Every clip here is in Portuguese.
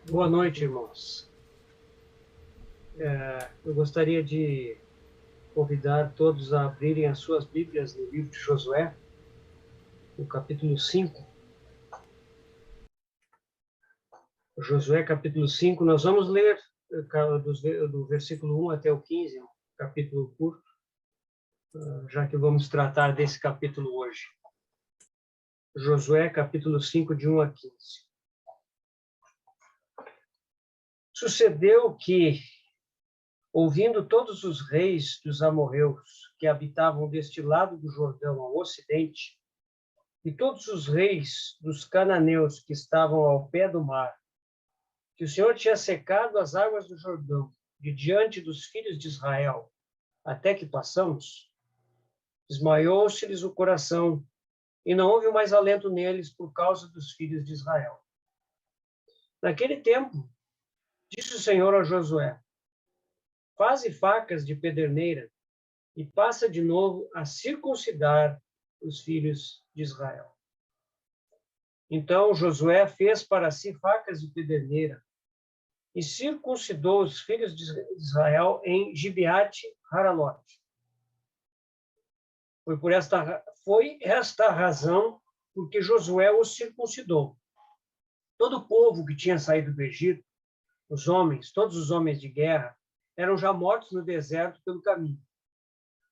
Boa noite, irmãos. Eu gostaria de convidar todos a abrirem as suas Bíblias no livro de Josué, no capítulo 5. Josué, capítulo 5, nós vamos ler do versículo 1 até o 15, um capítulo curto, já que vamos tratar desse capítulo hoje. Josué, capítulo 5, de 1 a 15. Sucedeu que, ouvindo todos os reis dos amorreus que habitavam deste lado do Jordão ao ocidente, e todos os reis dos cananeus que estavam ao pé do mar, que o Senhor tinha secado as águas do Jordão de diante dos filhos de Israel, até que passamos, desmaiou-se-lhes o coração, e não houve mais alento neles por causa dos filhos de Israel. Naquele tempo, disse o Senhor a Josué: faze facas de pederneira e passa de novo a circuncidar os filhos de Israel. Então Josué fez para si facas de pederneira e circuncidou os filhos de Israel em Gibeate Haralote. Foi esta razão porque Josué os circuncidou. Todo o povo que tinha saído do Egito, todos os homens de guerra, eram já mortos no deserto pelo caminho.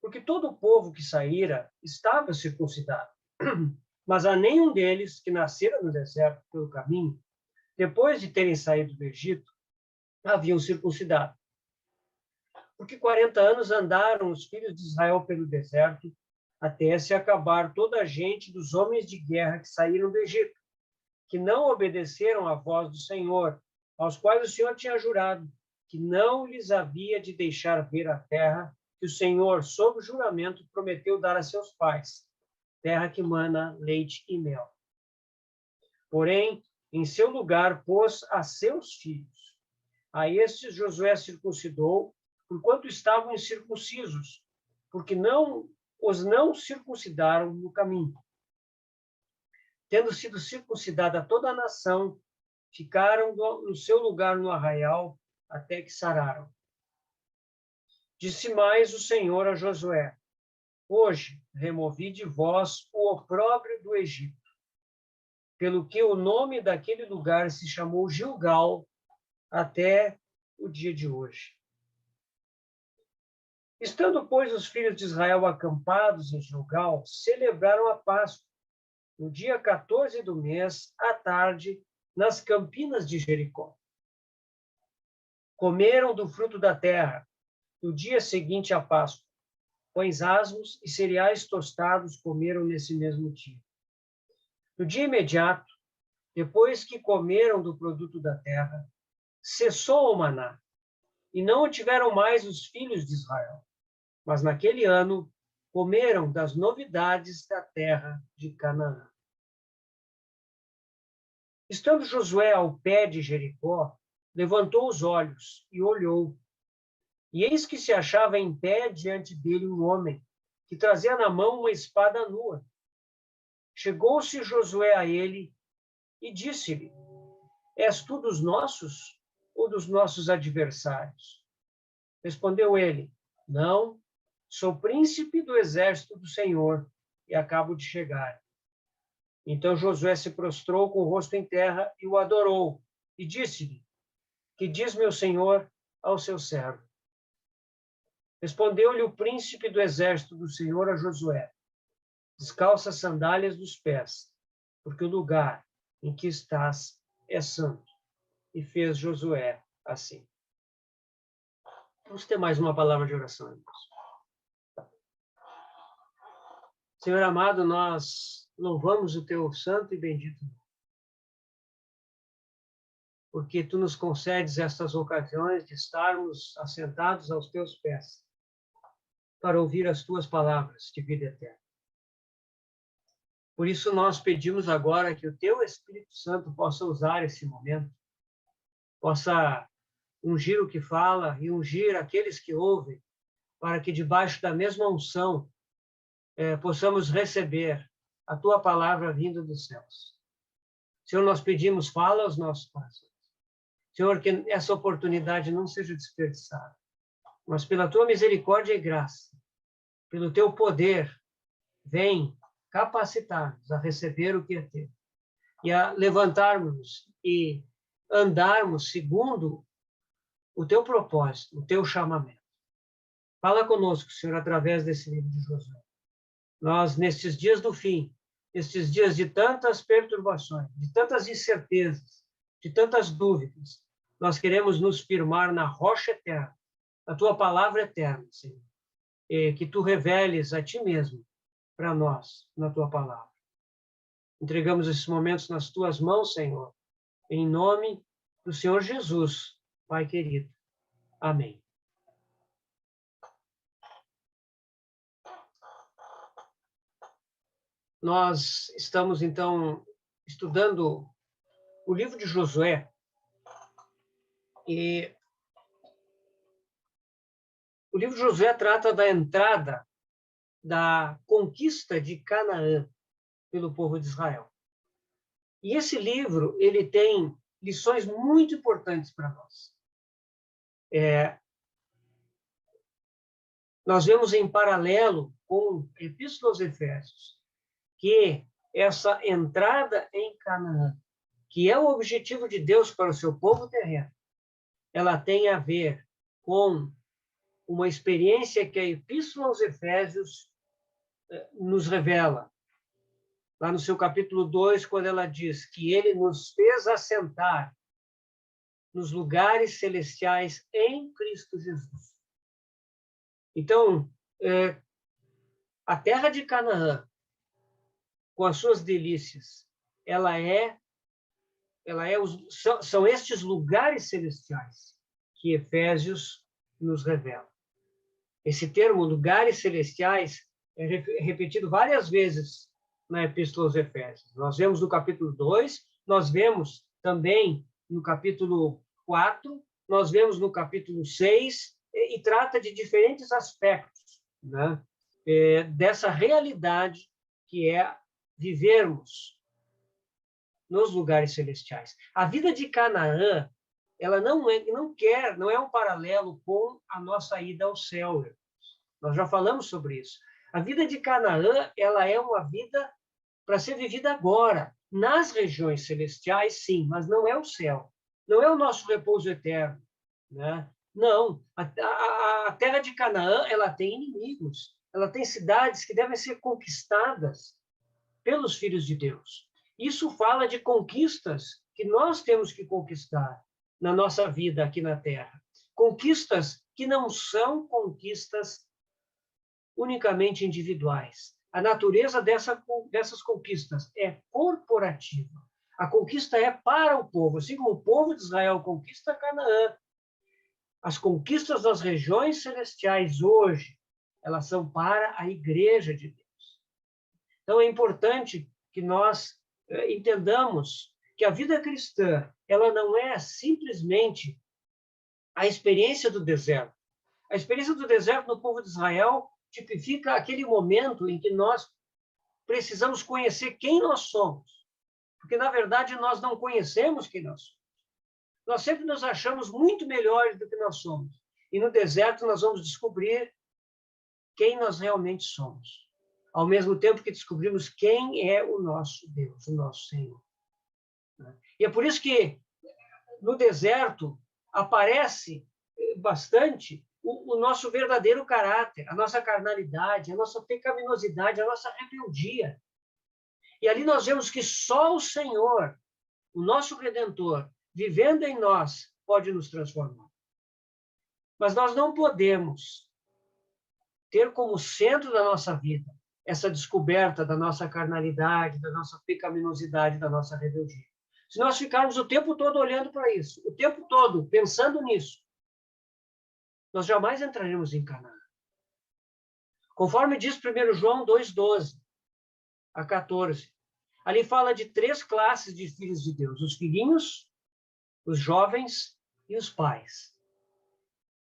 Porque todo o povo que saíra estava circuncidado. Mas a nenhum deles que nascera no deserto pelo caminho, depois de terem saído do Egito, haviam circuncidado. Porque 40 anos andaram os filhos de Israel pelo deserto, até se acabar toda a gente dos homens de guerra que saíram do Egito, que não obedeceram à voz do Senhor, aos quais o Senhor tinha jurado que não lhes havia de deixar ver a terra que o Senhor, sob juramento, prometeu dar a seus pais, terra que mana leite e mel. Porém, em seu lugar pôs a seus filhos. A estes Josué circuncidou, porquanto estavam incircuncisos, porque os não circuncidaram no caminho. Tendo sido circuncidada toda a nação, ficaram no seu lugar no arraial, até que sararam. Disse mais o Senhor a Josué: hoje removi de vós o opróbrio do Egito, pelo que o nome daquele lugar se chamou Gilgal até o dia de hoje. Estando, pois, os filhos de Israel acampados em Gilgal, celebraram a Páscoa, no dia 14 do mês, à tarde, nas campinas de Jericó. Comeram do fruto da terra, no dia seguinte à Páscoa. Pães asmos e cereais tostados comeram nesse mesmo dia. No dia imediato, depois que comeram do produto da terra, cessou o maná, e não o tiveram mais os filhos de Israel. Mas naquele ano, comeram das novidades da terra de Canaã. Estando Josué ao pé de Jericó, levantou os olhos e olhou. E eis que se achava em pé diante dele um homem, que trazia na mão uma espada nua. Chegou-se Josué a ele e disse-lhe: és tu dos nossos ou dos nossos adversários? Respondeu ele: não, sou príncipe do exército do Senhor e acabo de chegar. Então Josué se prostrou com o rosto em terra e o adorou, e disse-lhe: que diz meu senhor ao seu servo? Respondeu-lhe o príncipe do exército do Senhor a Josué: descalça as sandálias dos pés, porque o lugar em que estás é santo. E fez Josué assim. Vamos ter mais uma palavra de oração, irmãos. Senhor amado, nós louvamos o teu santo e bendito nome, porque tu nos concedes estas ocasiões de estarmos assentados aos teus pés para ouvir as tuas palavras de vida eterna. Por isso nós pedimos agora que o teu Espírito Santo possa usar esse momento, possa ungir o que fala e ungir aqueles que ouvem, para que debaixo da mesma unção possamos receber a tua palavra vinda dos céus. Senhor, nós pedimos, fala aos nossos corações. Senhor, que essa oportunidade não seja desperdiçada, mas pela tua misericórdia e graça, pelo teu poder, vem capacitar-nos a receber o que é teu e a levantarmos e andarmos segundo o teu propósito, o teu chamamento. Fala conosco, Senhor, através desse livro de Josué. Nós, nestes dias do fim, estes dias de tantas perturbações, de tantas incertezas, de tantas dúvidas, nós queremos nos firmar na rocha eterna, na tua palavra eterna, Senhor. E que tu reveles a ti mesmo para nós, na tua palavra. Entregamos esses momentos nas tuas mãos, Senhor, em nome do Senhor Jesus, Pai querido. Amém. Nós estamos, então, estudando o livro de Josué, e o livro de Josué trata da entrada da conquista de Canaã pelo povo de Israel. E esse livro, ele tem lições muito importantes para nós. Nós vemos em paralelo com a Epístola aos Efésios que essa entrada em Canaã, que é o objetivo de Deus para o seu povo terreno, ela tem a ver com uma experiência que a Epístola aos Efésios nos revela. Lá no seu capítulo 2, quando ela diz que ele nos fez assentar nos lugares celestiais em Cristo Jesus. Então, a terra de Canaã, com as suas delícias, são estes lugares celestiais que Efésios nos revela. Esse termo, lugares celestiais, é repetido várias vezes na Epístola aos Efésios. Nós vemos no capítulo 2, nós vemos também no capítulo 4, nós vemos no capítulo 6, e trata de diferentes aspectos, né? Dessa realidade que é vivermos nos lugares celestiais. A vida de Canaã, ela não é um paralelo com a nossa ida ao céu. Nós já falamos sobre isso. A vida de Canaã, ela é uma vida para ser vivida agora, nas regiões celestiais, sim, mas não é o céu. Não é o nosso repouso eterno, né? Não. A terra de Canaã, ela tem inimigos. Ela tem cidades que devem ser conquistadas pelos filhos de Deus. Isso fala de conquistas que nós temos que conquistar na nossa vida aqui na Terra. Conquistas que não são conquistas unicamente individuais. A natureza dessas conquistas é corporativa. A conquista é para o povo, assim como o povo de Israel conquista Canaã. As conquistas das regiões celestiais hoje, elas são para a igreja de Deus. Então, é importante que nós entendamos que a vida cristã, ela não é simplesmente a experiência do deserto. A experiência do deserto no povo de Israel tipifica aquele momento em que nós precisamos conhecer quem nós somos. Porque, na verdade, nós não conhecemos quem nós somos. Nós sempre nos achamos muito melhores do que nós somos. E no deserto nós vamos descobrir quem nós realmente somos. Ao mesmo tempo que descobrimos quem é o nosso Deus, o nosso Senhor. E é por isso que no deserto aparece bastante o nosso verdadeiro caráter, a nossa carnalidade, a nossa pecaminosidade, a nossa rebeldia. E ali nós vemos que só o Senhor, o nosso Redentor, vivendo em nós, pode nos transformar. Mas nós não podemos ter como centro da nossa vida essa descoberta da nossa carnalidade, da nossa pecaminosidade, da nossa rebeldia. Se nós ficarmos o tempo todo olhando para isso, o tempo todo pensando nisso, nós jamais entraremos em Canaã. Conforme diz 1 João 2:12 a 14, ali fala de 3 classes de filhos de Deus: os filhinhos, os jovens e os pais.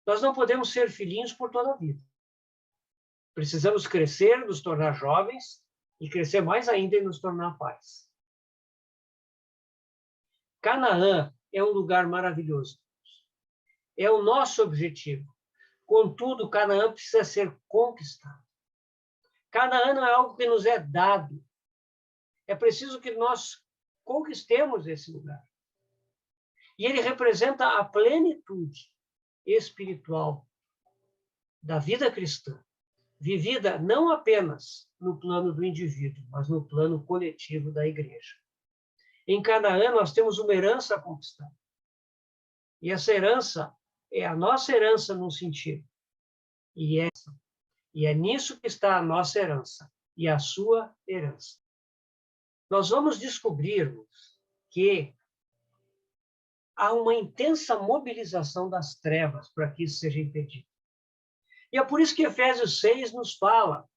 Nós não podemos ser filhinhos por toda a vida. Precisamos crescer, nos tornar jovens e crescer mais ainda e nos tornar pais. Canaã é um lugar maravilhoso. É o nosso objetivo. Contudo, Canaã precisa ser conquistado. Canaã não é algo que nos é dado. É preciso que nós conquistemos esse lugar. E ele representa a plenitude espiritual da vida cristã, vivida não apenas no plano do indivíduo, mas no plano coletivo da igreja. Em Canaã, nós temos uma herança a conquistar. E essa herança é a nossa herança num sentido. E é nisso que está a nossa herança e a sua herança. Nós vamos descobrir que há uma intensa mobilização das trevas para que isso seja impedido. E é por isso que Efésios 6 nos fala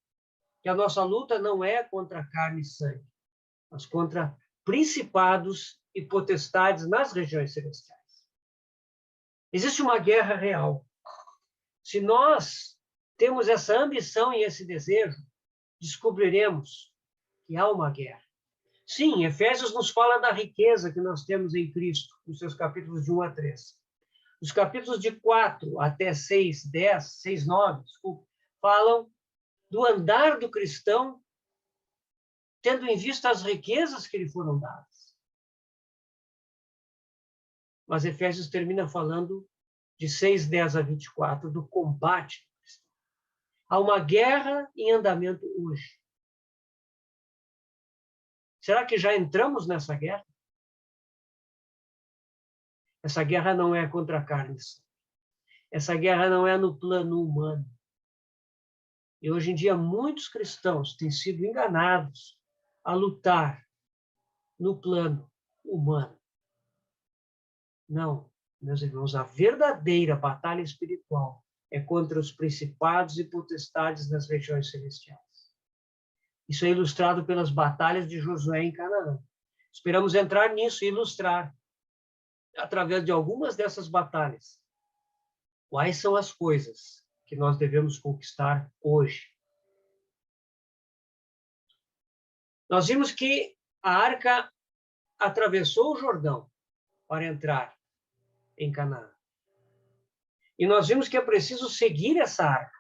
que a nossa luta não é contra carne e sangue, mas contra principados e potestades nas regiões celestiais. Existe uma guerra real. Se nós temos essa ambição e esse desejo, descobriremos que há uma guerra. Sim, Efésios nos fala da riqueza que nós temos em Cristo, nos seus capítulos de 1 a 3. Os capítulos de 4 até 6, 10, 6, 9, desculpa, falam do andar do cristão, tendo em vista as riquezas que lhe foram dadas. Mas Efésios termina falando de 6, 10 a 24, do combate. Há uma guerra em andamento hoje. Será que já entramos nessa guerra? Essa guerra não é contra a carne. Essa guerra não é no plano humano. E hoje em dia muitos cristãos têm sido enganados a lutar no plano humano. Não, meus irmãos, a verdadeira batalha espiritual é contra os principados e potestades das regiões celestiais. Isso é ilustrado pelas batalhas de Josué em Canaã. Esperamos entrar nisso e ilustrar, através de algumas dessas batalhas, quais são as coisas que nós devemos conquistar hoje. Nós vimos que a arca atravessou o Jordão para entrar em Canaã. E nós vimos que é preciso seguir essa arca.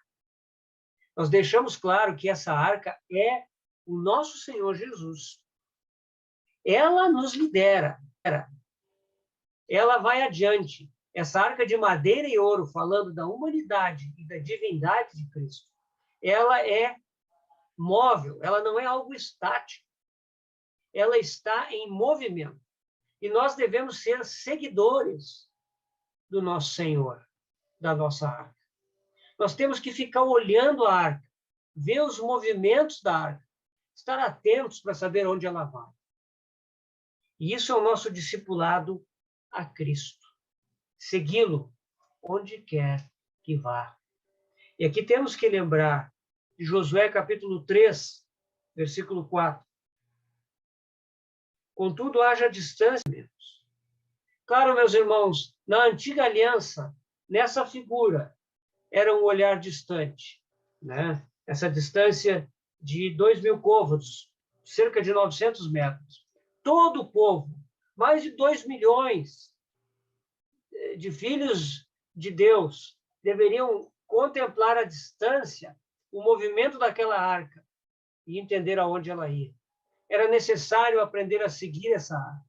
Nós deixamos claro que essa arca é o nosso Senhor Jesus. Ela nos lidera. Ela vai adiante. Essa arca de madeira e ouro, falando da humanidade e da divindade de Cristo, ela é móvel, ela não é algo estático. Ela está em movimento. E nós devemos ser seguidores do nosso Senhor, da nossa arca. Nós temos que ficar olhando a arca, ver os movimentos da arca, estar atentos para saber onde ela vai. E isso é o nosso discipulado a Cristo. Segui-lo onde quer que vá. E aqui temos que lembrar de Josué capítulo 3, versículo 4. Contudo, haja distância. Claro, meus irmãos, na antiga aliança, nessa figura, era um olhar distante, né? Essa distância de 2.000 côvados, cerca de 900 metros. Todo o povo, mais de 2 milhões de filhos de Deus, deveriam contemplar a distância, o movimento daquela arca e entender aonde ela ia. Era necessário aprender a seguir essa arca.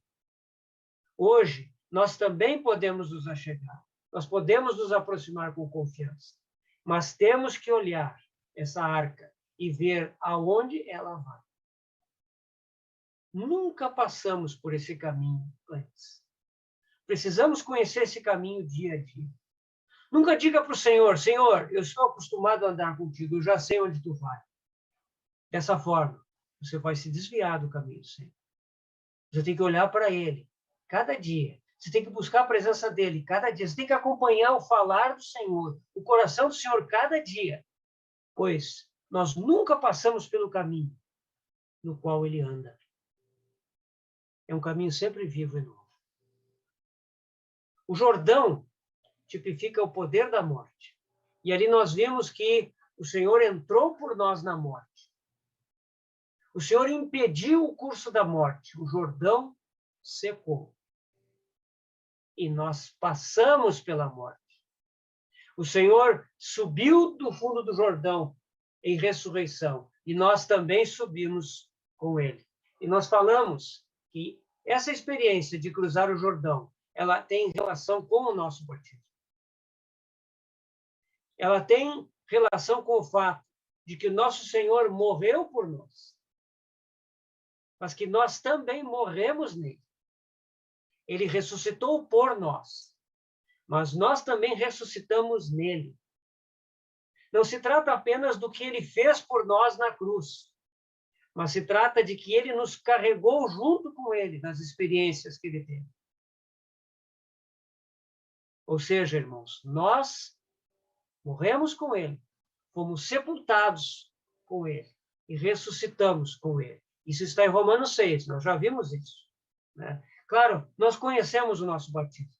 Hoje, nós também podemos nos achegar, nós podemos nos aproximar com confiança, mas temos que olhar essa arca e ver aonde ela vai. Nunca passamos por esse caminho antes. Precisamos conhecer esse caminho dia a dia. Nunca diga para o Senhor, Senhor, eu estou acostumado a andar contigo, eu já sei onde tu vai. Dessa forma, você vai se desviar do caminho do Senhor. Você tem que olhar para Ele, cada dia. Você tem que buscar a presença dEle, cada dia. Você tem que acompanhar o falar do Senhor, o coração do Senhor, cada dia. Pois nós nunca passamos pelo caminho no qual Ele anda. É um caminho sempre vivo e novo. O Jordão tipifica o poder da morte. E ali nós vimos que o Senhor entrou por nós na morte. O Senhor impediu o curso da morte. O Jordão secou. e nós passamos pela morte. O Senhor subiu do fundo do Jordão em ressurreição, e nós também subimos com ele. E nós falamos que essa experiência de cruzar o Jordão, ela tem relação com o nosso batismo. Ela tem relação com o fato de que nosso Senhor morreu por nós, mas que nós também morremos nele. Ele ressuscitou por nós, mas nós também ressuscitamos nele. Não se trata apenas do que ele fez por nós na cruz, mas se trata de que ele nos carregou junto com ele nas experiências que ele teve. Ou seja, irmãos, nós morremos com ele, fomos sepultados com ele e ressuscitamos com ele. Isso está em Romanos 6, nós já vimos isso, né? Claro, nós conhecemos o nosso batismo.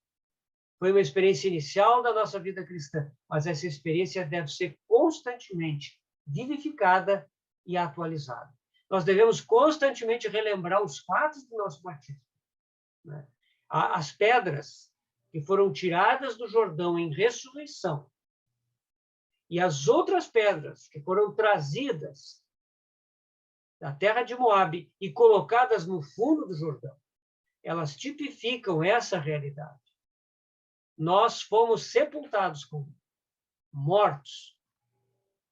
Foi uma experiência inicial da nossa vida cristã, mas essa experiência deve ser constantemente vivificada e atualizada. Nós devemos constantemente relembrar os fatos do nosso batismo, né? As pedras que foram tiradas do Jordão em ressurreição e as outras pedras que foram trazidas da terra de Moabe e colocadas no fundo do Jordão, elas tipificam essa realidade. Nós fomos sepultados com ele, mortos,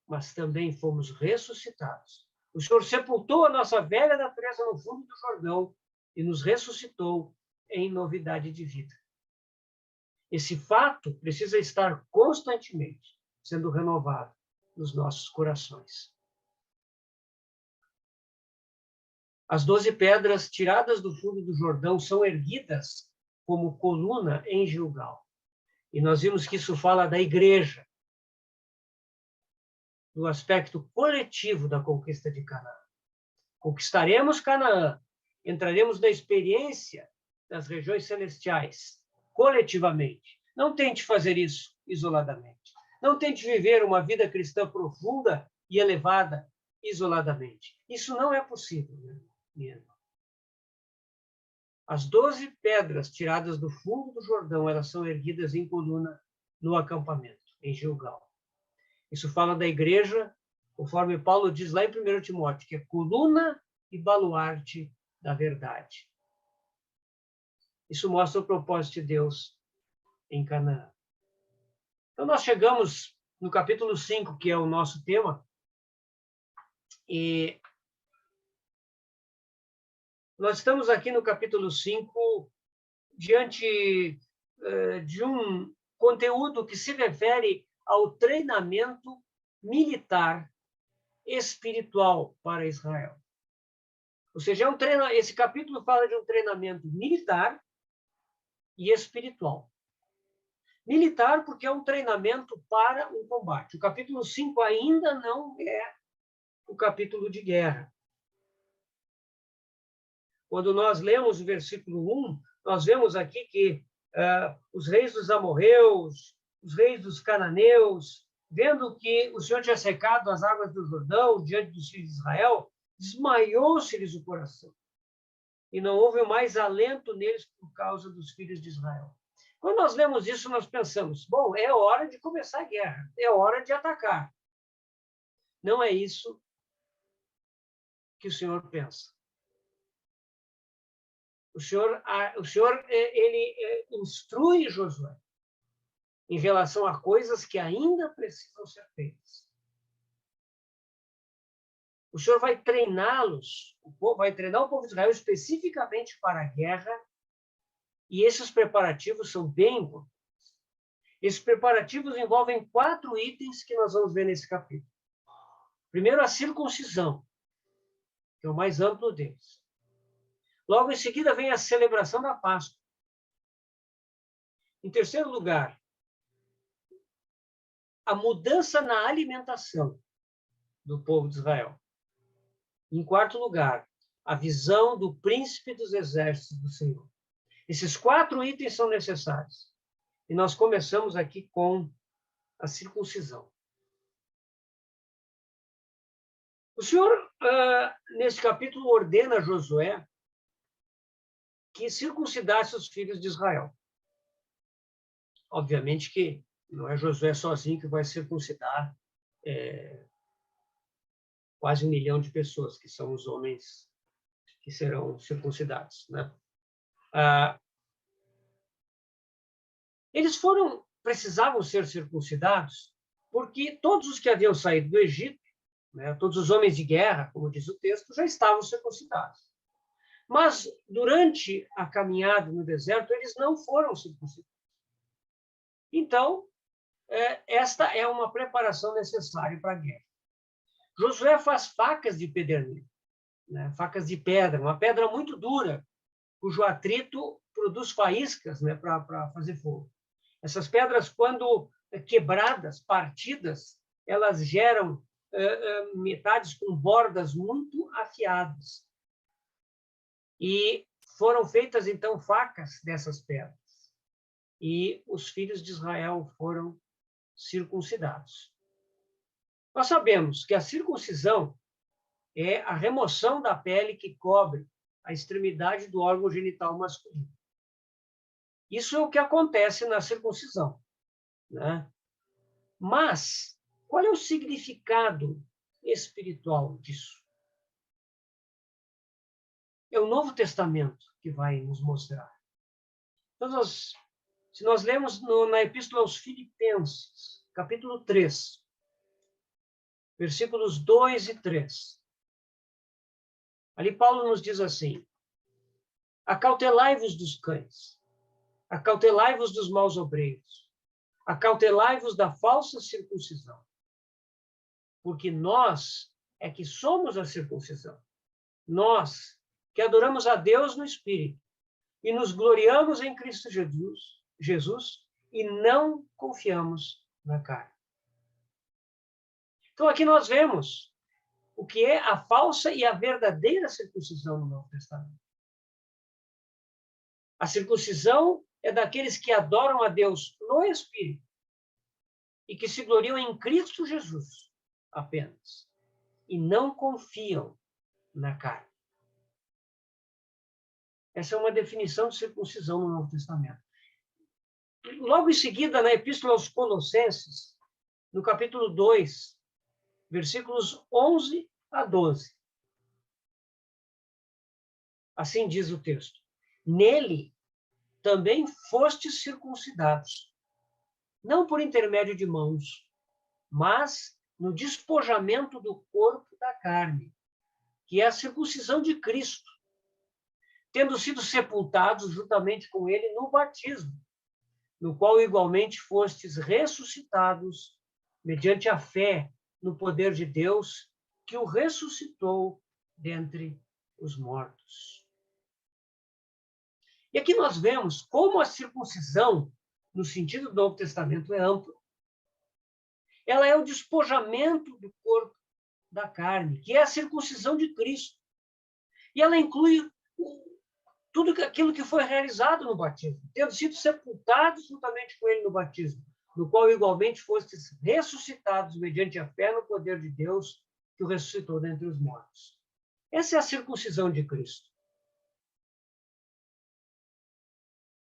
mas também fomos ressuscitados. O Senhor sepultou a nossa velha natureza no fundo do Jordão e nos ressuscitou em novidade de vida. Esse fato precisa estar constantemente sendo renovado nos nossos corações. As 12 pedras tiradas do fundo do Jordão são erguidas como coluna em Gilgal. E nós vimos que isso fala da igreja, do aspecto coletivo da conquista de Canaã. Conquistaremos Canaã, entraremos na experiência das regiões celestiais, coletivamente. Não tente fazer isso isoladamente. Não tente viver uma vida cristã profunda e elevada isoladamente. Isso não é possível, minha irmã. As 12 pedras tiradas do fundo do Jordão, elas são erguidas em coluna no acampamento, em Gilgal. Isso fala da igreja, conforme Paulo diz lá em 1 Timóteo, que é coluna e baluarte da verdade. Isso mostra o propósito de Deus em Canaã. Então, nós chegamos no capítulo 5, que é o nosso tema, e nós estamos aqui no capítulo 5 diante de um conteúdo que se refere ao treinamento militar espiritual para Israel. Ou seja, esse capítulo fala de um treinamento militar e espiritual. Militar porque é um treinamento para um combate. O capítulo 5 ainda não é o capítulo de guerra. Quando nós lemos o versículo 1, nós vemos aqui que os reis dos amorreus, os reis dos cananeus, vendo que o Senhor tinha secado as águas do Jordão diante dos filhos de Israel, desmaiou-se-lhes o coração. E não houve mais alento neles por causa dos filhos de Israel. Quando nós lemos isso, nós pensamos, bom, é hora de começar a guerra, é hora de atacar. Não é isso que o Senhor pensa. O Senhor ele instrui Josué em relação a coisas que ainda precisam ser feitas. O Senhor vai treiná-los, vai treinar o povo de Israel especificamente para a guerra, e esses preparativos são bem importantes. Esses preparativos envolvem 4 itens que nós vamos ver nesse capítulo. Primeiro, a circuncisão, que é o mais amplo deles. Logo em seguida vem a celebração da Páscoa. Em terceiro lugar, a mudança na alimentação do povo de Israel. Em quarto lugar, a visão do príncipe dos exércitos do Senhor. Esses 4 itens são necessários. E nós começamos aqui com a circuncisão. O Senhor, nesse capítulo, ordena a Josué que circuncidasse os filhos de Israel. Obviamente que não é Josué sozinho que vai circuncidar quase 1 milhão de pessoas, que são os homens que serão circuncidados, né? Eles precisavam ser circuncidados porque todos os que haviam saído do Egito, né, todos os homens de guerra, como diz o texto, já estavam circuncidados. Mas, durante a caminhada no deserto, eles não foram circuncidados. Então, esta é uma preparação necessária para a guerra. Josué faz facas de pederneiro, né, facas de pedra, uma pedra muito dura, cujo atrito produz faíscas, né, para fazer fogo. Essas pedras, quando quebradas, partidas, elas geram metades com bordas muito afiadas. E foram feitas, então, facas dessas pedras. E os filhos de Israel foram circuncidados. Nós sabemos que a circuncisão é a remoção da pele que cobre a extremidade do órgão genital masculino. Isso é o que acontece na circuncisão, né? Mas qual é o significado espiritual disso? É o Novo Testamento que vai nos mostrar. Então, se nós lemos na Epístola aos Filipenses, capítulo 3, versículos 2 e 3, ali Paulo nos diz assim: acautelai-vos dos cães, acautelai-vos dos maus obreiros, acautelai-vos da falsa circuncisão, porque nós é que somos a circuncisão. Nós que adoramos a Deus no Espírito e nos gloriamos em Cristo Jesus e não confiamos na carne. Então, aqui nós vemos o que é a falsa e a verdadeira circuncisão no Novo Testamento. A circuncisão é daqueles que adoram a Deus no Espírito e que se gloriam em Cristo Jesus apenas e não confiam na carne. Essa é uma definição de circuncisão no Novo Testamento. Logo em seguida, na Epístola aos Colossenses, no capítulo 2, versículos 11 a 12. Assim diz o texto: nele também fostes circuncidados, não por intermédio de mãos, mas no despojamento do corpo da carne, que é a circuncisão de Cristo, tendo sido sepultados juntamente com ele no batismo, no qual igualmente fostes ressuscitados mediante a fé no poder de Deus, que o ressuscitou dentre os mortos. E aqui nós vemos como a circuncisão, no sentido do Novo Testamento, é ampla. Ela é o despojamento do corpo da carne, que é a circuncisão de Cristo. E ela inclui tudo aquilo que foi realizado no batismo, tendo sido sepultados juntamente com ele no batismo, no qual igualmente fostes ressuscitados mediante a fé no poder de Deus, que o ressuscitou dentre os mortos. Essa é a circuncisão de Cristo.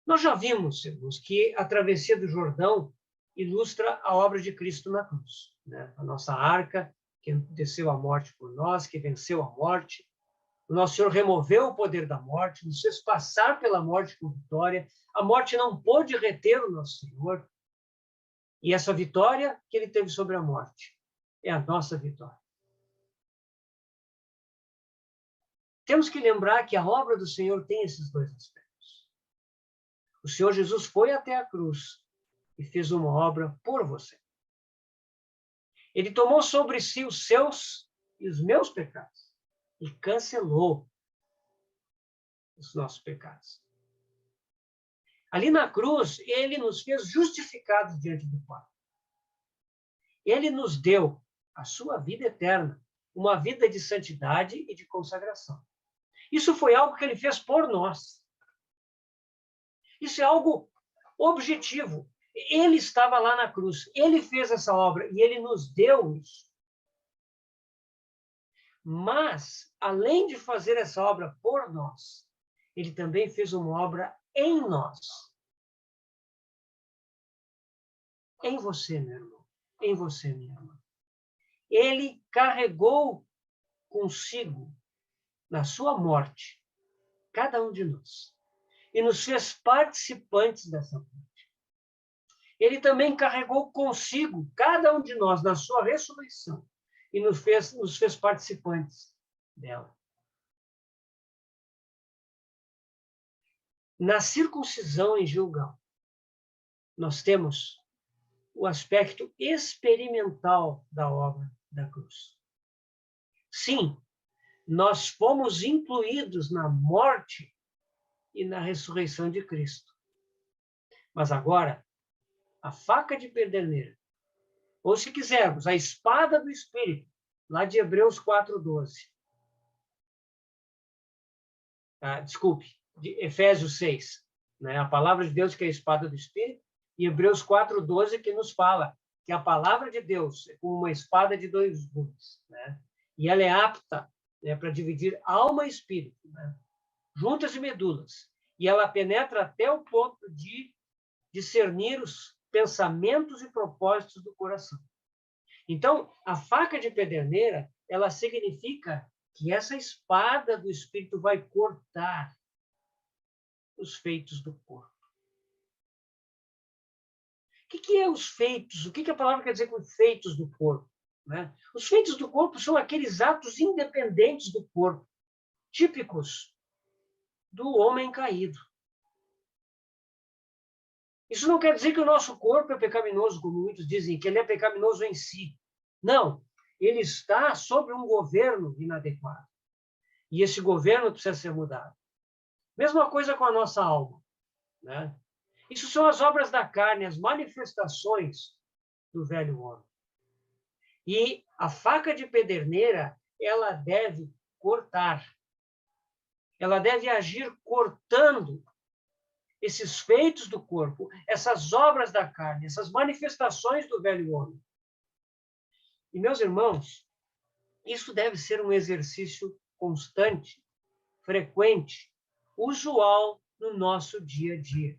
Nós já vimos, irmãos, que a travessia do Jordão ilustra a obra de Cristo na cruz, né? A nossa arca, que desceu à morte por nós, que venceu a morte. O nosso Senhor removeu o poder da morte, nos fez passar pela morte com vitória. A morte não pôde reter o nosso Senhor. E essa vitória que ele teve sobre a morte é a nossa vitória. Temos que lembrar que a obra do Senhor tem esses dois aspectos. O Senhor Jesus foi até a cruz e fez uma obra por você. Ele tomou sobre si os seus e os meus pecados e cancelou os nossos pecados. Ali na cruz, ele nos fez justificados diante do Pai. Ele nos deu a sua vida eterna, uma vida de santidade e de consagração. Isso foi algo que ele fez por nós. Isso é algo objetivo. Ele estava lá na cruz, ele fez essa obra e ele nos deu isso. Mas, além de fazer essa obra por nós, ele também fez uma obra em nós. em você, meu irmão, em você, minha irmã. Ele carregou consigo, na sua morte, cada um de nós, e nos fez participantes dessa morte. Ele também carregou consigo, cada um de nós, na sua ressurreição, e nos fez participantes dela. Na circuncisão em Gilgal, nós temos o aspecto experimental da obra da cruz. Sim, nós fomos incluídos na morte e na ressurreição de Cristo. Mas agora, a faca de pederneira, ou se quisermos, a espada do Espírito, lá de Hebreus 4:12. Desculpe, de Efésios 6. Né? A palavra de Deus que é a espada do Espírito, e Hebreus 4:12 que nos fala que a palavra de Deus é como uma espada de dois gumes, né? E ela é apta, né, para dividir alma e espírito, né? Juntas e medulas, e ela penetra até o ponto de discernir os pensamentos e propósitos do coração. Então, a faca de pederneira, ela significa que essa espada do Espírito vai cortar os feitos do corpo. O que é os feitos? O que a palavra quer dizer com feitos do corpo? Né? Os feitos do corpo são aqueles atos independentes do corpo, típicos do homem caído. Isso não quer dizer que o nosso corpo é pecaminoso, como muitos dizem, que ele é pecaminoso em si. Não, ele está sob um governo inadequado. E esse governo precisa ser mudado. Mesma coisa com a nossa alma, né? Isso são as obras da carne, as manifestações do velho homem. E a faca de pederneira, ela deve cortar. Ela deve agir cortando esses feitos do corpo, essas obras da carne, essas manifestações do velho homem. E, meus irmãos, isso deve ser um exercício constante, frequente, usual no nosso dia a dia.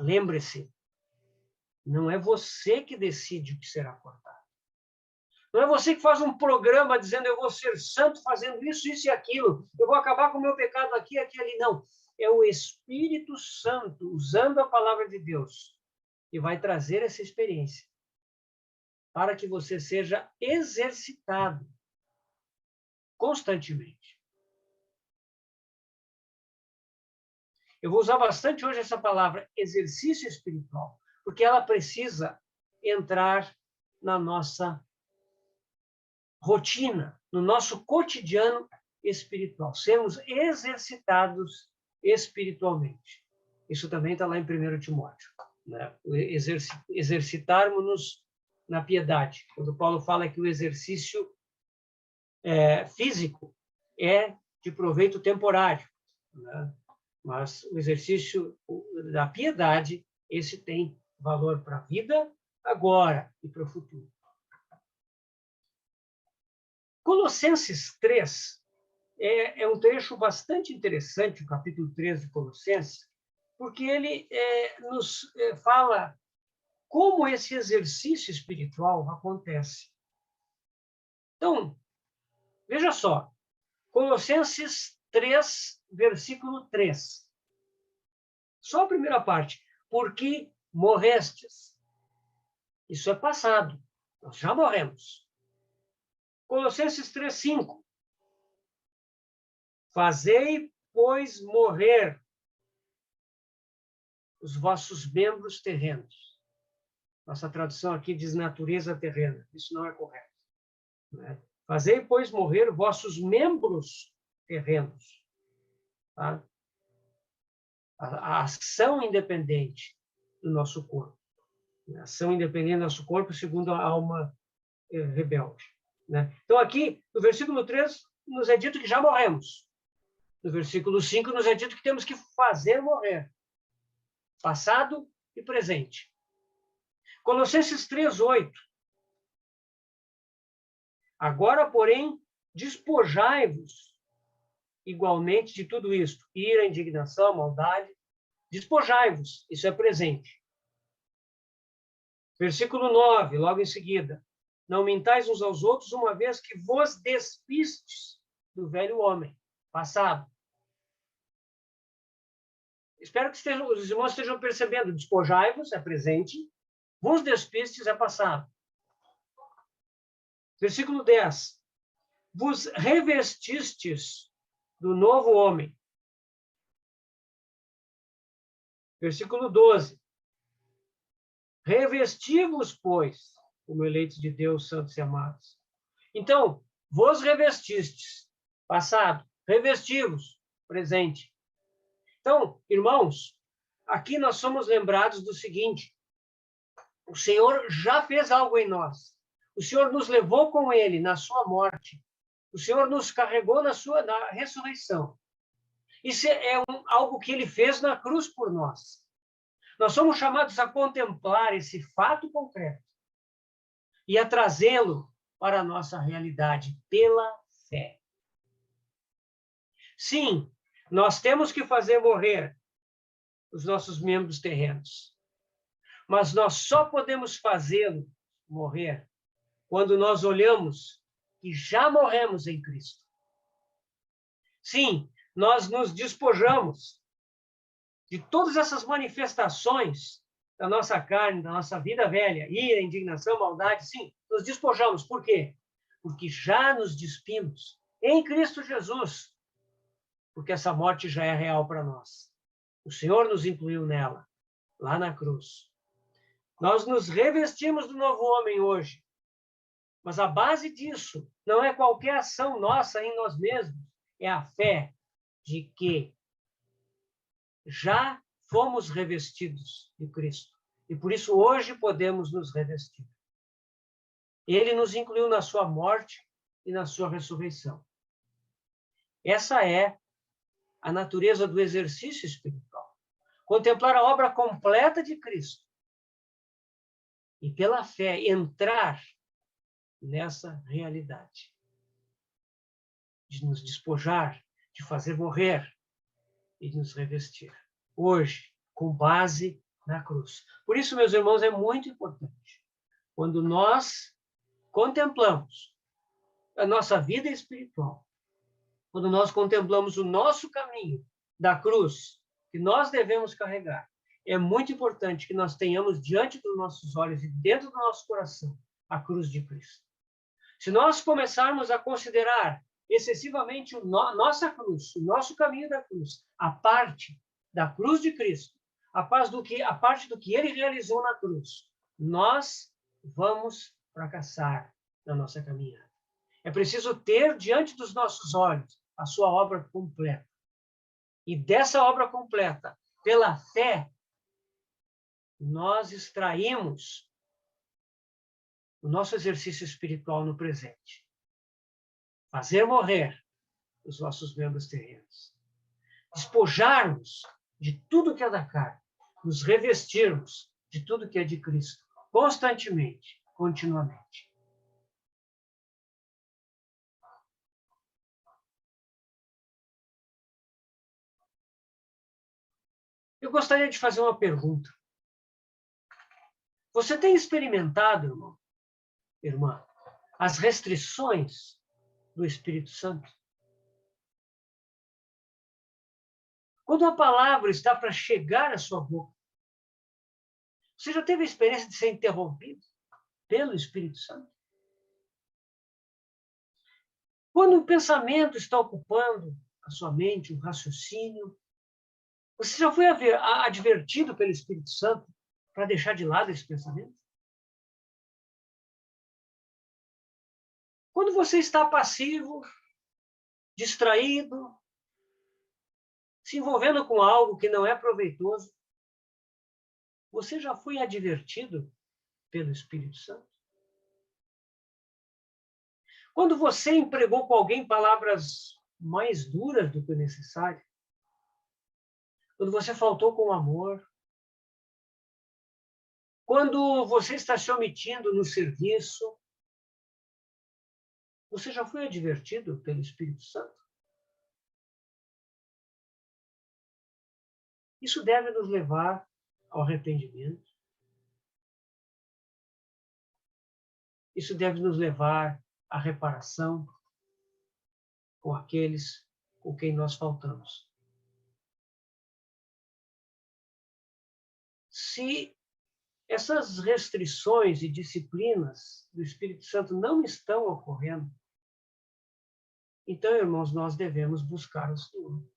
Lembre-se, não é você que decide o que será cortado. Não é você que faz um programa dizendo eu vou ser santo fazendo isso, isso e aquilo, eu vou acabar com o meu pecado aqui, aqui, ali. Não. É o Espírito Santo, usando a palavra de Deus, que vai trazer essa experiência para que você seja exercitado constantemente. Eu vou usar bastante hoje essa palavra exercício espiritual, porque ela precisa entrar na nossa rotina, no nosso cotidiano espiritual. Sermos exercitados espiritualmente. Isso também está lá em 1 Timóteo. Né? Exercitarmos-nos na piedade. Quando Paulo fala que o exercício físico é de proveito temporário, né? Mas o exercício da piedade, esse tem valor para a vida agora e para o futuro. Colossenses 3 é um trecho bastante interessante, o capítulo 3 de Colossenses, porque ele nos fala como esse exercício espiritual acontece. Então, veja só, Colossenses 3, versículo 3. Só a primeira parte. Porque morrestes. Isso é passado. Nós já morremos. Colossenses 3, 5. Fazei, pois, morrer os vossos membros terrenos. Nossa tradução aqui diz natureza terrena. Isso não é correto. Né? Fazei, pois, morrer vossos membros terrenos. Tá? A ação independente do nosso corpo. A ação independente do nosso corpo segundo a alma rebelde. Né? Então, aqui, no versículo 3, nos é dito que já morremos. No versículo 5, nos é dito que temos que fazer morrer. Passado e presente. Colossenses 3, 8. Agora, porém, despojai-vos igualmente de tudo isto. Ira, indignação, maldade. Despojai-vos. Isso é presente. Versículo 9, logo em seguida. Não mintais uns aos outros, uma vez que vos despistes do velho homem, passado. Espero que os irmãos estejam percebendo. Despojai-vos é presente, vos despistes é passado. Versículo 10. Vos revestistes do novo homem. Versículo 12. Revesti-vos, pois, como eleitos de Deus, santos e amados. Então, vos revestistes, passado. Revesti-vos, presente. Então, irmãos, aqui nós somos lembrados do seguinte: o Senhor já fez algo em nós. O Senhor nos levou com Ele na sua morte. O Senhor nos carregou na ressurreição. Isso é algo que Ele fez na cruz por nós. Nós somos chamados a contemplar esse fato concreto e a trazê-lo para a nossa realidade pela fé. Sim, nós temos que fazer morrer os nossos membros terrenos, mas nós só podemos fazê-lo morrer quando nós olhamos que já morremos em Cristo. Sim, nós nos despojamos de todas essas manifestações da nossa carne, da nossa vida velha, ira, indignação, maldade, sim, nos despojamos. Por quê? Porque já nos despimos em Cristo Jesus, porque essa morte já é real para nós. O Senhor nos incluiu nela, lá na cruz. Nós nos revestimos do novo homem hoje, mas a base disso não é qualquer ação nossa em nós mesmos, é a fé de que já fomos revestidos de Cristo. E por isso hoje podemos nos revestir. Ele nos incluiu na sua morte e na sua ressurreição. Essa é a natureza do exercício espiritual. Contemplar a obra completa de Cristo. E pela fé entrar nessa realidade. De nos despojar, de fazer morrer e de nos revestir. Hoje, com base na cruz. Por isso, meus irmãos, é muito importante. Quando nós contemplamos a nossa vida espiritual, quando nós contemplamos o nosso caminho da cruz, que nós devemos carregar, é muito importante que nós tenhamos diante dos nossos olhos e dentro do nosso coração a cruz de Cristo. Se nós começarmos a considerar excessivamente nossa cruz, o nosso caminho da cruz, a parte da cruz de Cristo, a parte do que ele realizou na cruz, nós vamos fracassar na nossa caminhada. É preciso ter diante dos nossos olhos a sua obra completa. E dessa obra completa, pela fé, nós extraímos o nosso exercício espiritual no presente. Fazer morrer os nossos membros terrenos. Despojarmos de tudo que é da carne. Nos revestirmos de tudo que é de Cristo. Constantemente, continuamente. Eu gostaria de fazer uma pergunta. Você tem experimentado, irmão, irmã, as restrições do Espírito Santo? Quando a palavra está para chegar à sua boca, você já teve a experiência de ser interrompido pelo Espírito Santo? Quando o pensamento está ocupando a sua mente, o raciocínio, você já foi advertido pelo Espírito Santo para deixar de lado esse pensamento? Quando você está passivo, distraído, se envolvendo com algo que não é proveitoso, você já foi advertido pelo Espírito Santo? Quando você empregou com alguém palavras mais duras do que o necessário, quando você faltou com amor, quando você está se omitindo no serviço, você já foi advertido pelo Espírito Santo? Isso deve nos levar ao arrependimento. Isso deve nos levar à reparação com aqueles com quem nós faltamos. Se essas restrições e disciplinas do Espírito Santo não estão ocorrendo, então, irmãos, nós devemos buscar o Senhor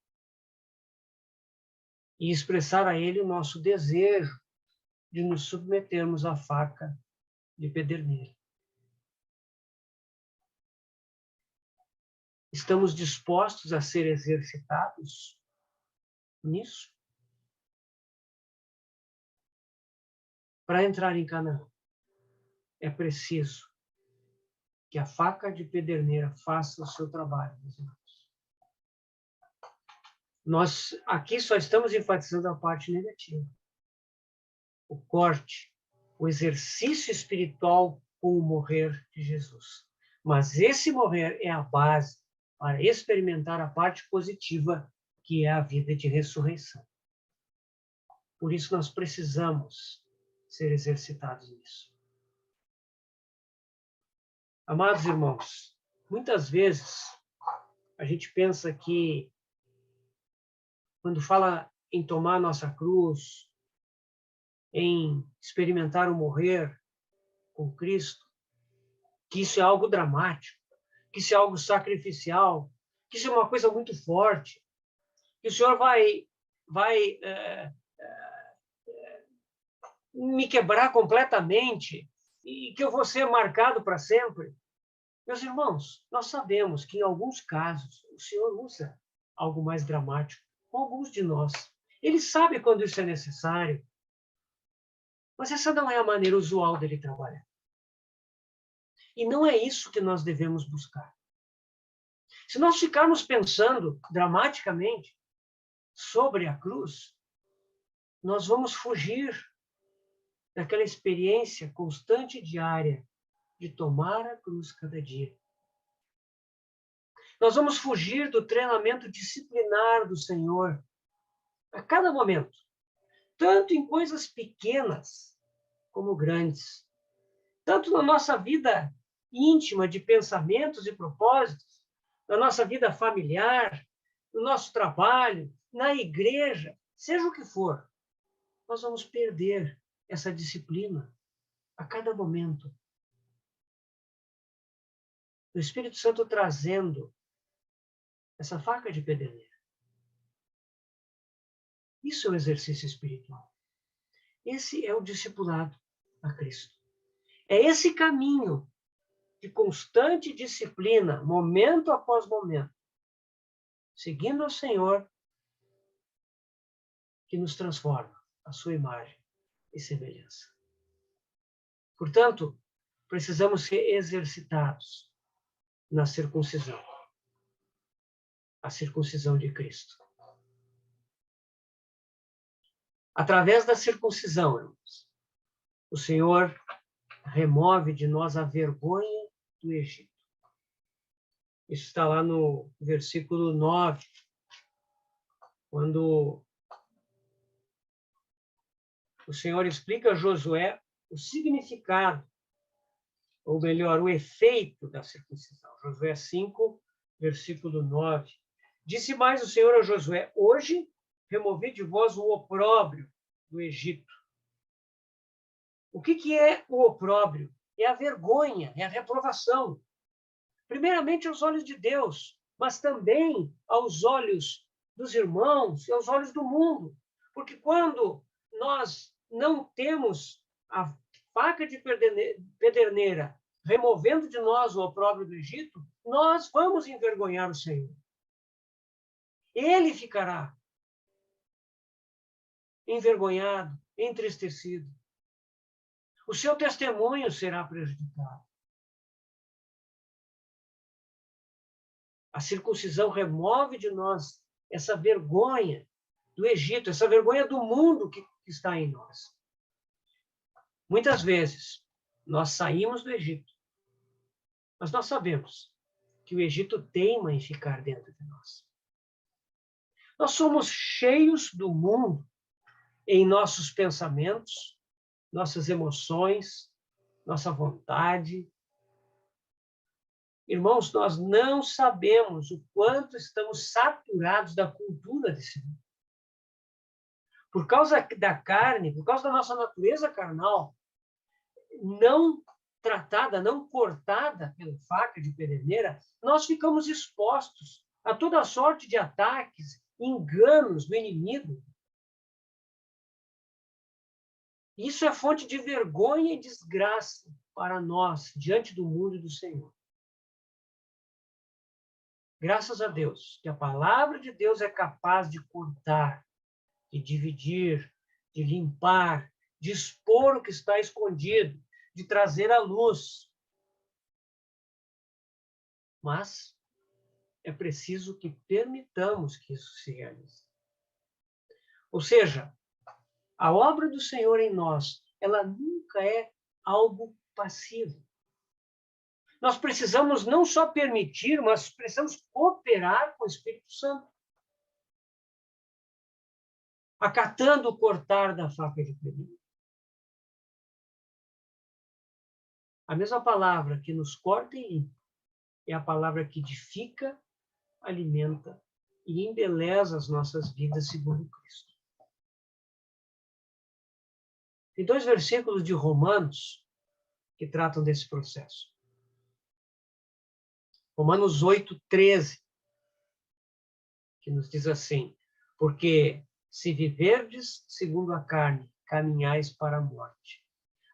e expressar a Ele o nosso desejo de nos submetermos à faca de pederneira. Estamos dispostos a ser exercitados nisso? Para entrar em Canaã, é preciso que a faca de pederneira faça o seu trabalho, meus irmãos. Nós aqui só estamos enfatizando a parte negativa. O corte, o exercício espiritual com o morrer de Jesus. Mas esse morrer é a base para experimentar a parte positiva, que é a vida de ressurreição. Por isso nós precisamos ser exercitados nisso. Amados irmãos, muitas vezes a gente pensa que quando fala em tomar nossa cruz, em experimentar o morrer com Cristo, que isso é algo dramático, que isso é algo sacrificial, que isso é uma coisa muito forte, que o Senhor vai me quebrar completamente e que eu vou ser marcado para sempre. Meus irmãos, nós sabemos que em alguns casos o Senhor usa algo mais dramático com alguns de nós. Ele sabe quando isso é necessário, mas essa não é a maneira usual dele trabalhar. E não é isso que nós devemos buscar. Se nós ficarmos pensando dramaticamente sobre a cruz, nós vamos fugir daquela experiência constante e diária de tomar a cruz cada dia. Nós vamos fugir do treinamento disciplinar do Senhor a cada momento, tanto em coisas pequenas como grandes, tanto na nossa vida íntima de pensamentos e propósitos, na nossa vida familiar, no nosso trabalho, na igreja, seja o que for, nós vamos perder essa disciplina a cada momento. O Espírito Santo trazendo essa faca de pederneira. Isso é o exercício espiritual. Esse é o discipulado a Cristo. É esse caminho de constante disciplina, momento após momento, seguindo ao Senhor, que nos transforma à sua imagem e semelhança. Portanto, precisamos ser exercitados na circuncisão, a circuncisão de Cristo. Através da circuncisão, irmãos, o Senhor remove de nós a vergonha do Egito. Isso está lá no versículo 9, quando o Senhor explica a Josué o significado, ou melhor, o efeito da circuncisão. Josué 5, versículo 9. Disse mais o Senhor a Josué: hoje removi de vós o opróbrio do Egito. O que é o opróbrio? É a vergonha, é a reprovação. Primeiramente aos olhos de Deus, mas também aos olhos dos irmãos e aos olhos do mundo. Porque quando nós não temos a faca de pederneira removendo de nós o opróbrio do Egito, nós vamos envergonhar o Senhor. Ele ficará envergonhado, entristecido. O seu testemunho será prejudicado. A circuncisão remove de nós essa vergonha do Egito, essa vergonha do mundo que está em nós. Muitas vezes, nós saímos do Egito, mas nós sabemos que o Egito teima em ficar dentro de nós. Nós somos cheios do mundo em nossos pensamentos, nossas emoções, nossa vontade, Irmãos, nós não sabemos o quanto estamos saturados da cultura desse mundo. Por causa da carne, por causa da nossa natureza carnal, não tratada, não cortada pela faca de pederneira, nós ficamos expostos a toda sorte de ataques, enganos do inimigo. Isso é fonte de vergonha e desgraça para nós, diante do mundo e do Senhor. Graças a Deus, que a palavra de Deus é capaz de cortar, de dividir, de limpar, de expor o que está escondido, de trazer à luz. Mas é preciso que permitamos que isso se realize. Ou seja, a obra do Senhor em nós, ela nunca é algo passivo. Nós precisamos não só permitir, mas precisamos cooperar com o Espírito Santo, acatando o cortar da faca de pederneira. A mesma palavra que nos corta e limpa é a palavra que edifica, alimenta e embeleza as nossas vidas segundo Cristo. Tem 2 versículos de Romanos que tratam desse processo. Romanos 8:13, que nos diz assim: porque se viverdes segundo a carne, caminhais para a morte.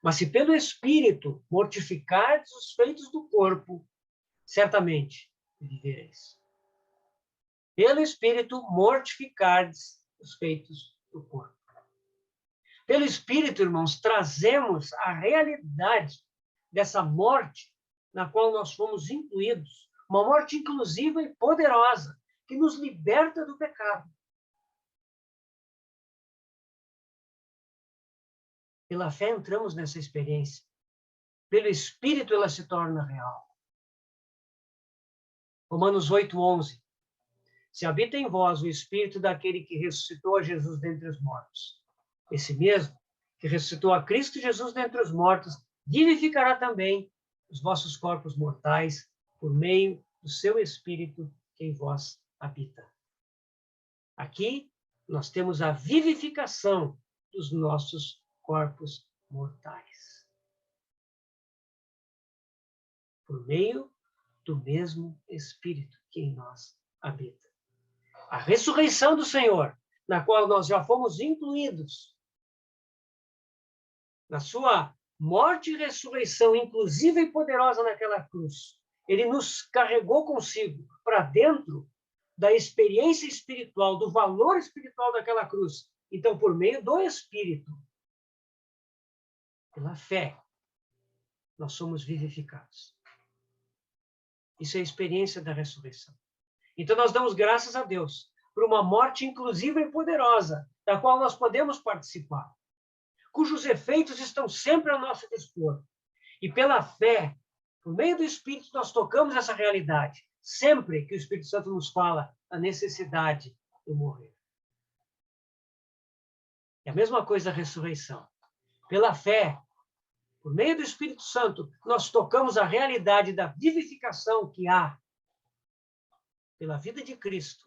Mas se pelo Espírito mortificardes os feitos do corpo, certamente vivereis. Pelo Espírito mortificardes os feitos do corpo. Pelo Espírito, irmãos, trazemos a realidade dessa morte na qual nós fomos incluídos. Uma morte inclusiva e poderosa, que nos liberta do pecado. Pela fé entramos nessa experiência. Pelo Espírito ela se torna real. Romanos 8:11. Se habita em vós o Espírito daquele que ressuscitou a Jesus dentre os mortos, esse mesmo que ressuscitou a Cristo Jesus dentre os mortos, vivificará também os vossos corpos mortais por meio do seu Espírito que em vós habita. Aqui nós temos a vivificação dos nossos corpos mortais. Por meio do mesmo Espírito que em nós habita. A ressurreição do Senhor, na qual nós já fomos incluídos, na sua morte e ressurreição, inclusiva e poderosa naquela cruz, ele nos carregou consigo para dentro da experiência espiritual, do valor espiritual daquela cruz. Então, por meio do Espírito, pela fé, nós somos vivificados. Isso é a experiência da ressurreição. Então, nós damos graças a Deus por uma morte inclusiva e poderosa, da qual nós podemos participar, cujos efeitos estão sempre ao nosso dispor. E pela fé, por meio do Espírito, nós tocamos essa realidade, sempre que o Espírito Santo nos fala a necessidade de morrer. É a mesma coisa a ressurreição. Pela fé, por meio do Espírito Santo, nós tocamos a realidade da vivificação que há pela vida de Cristo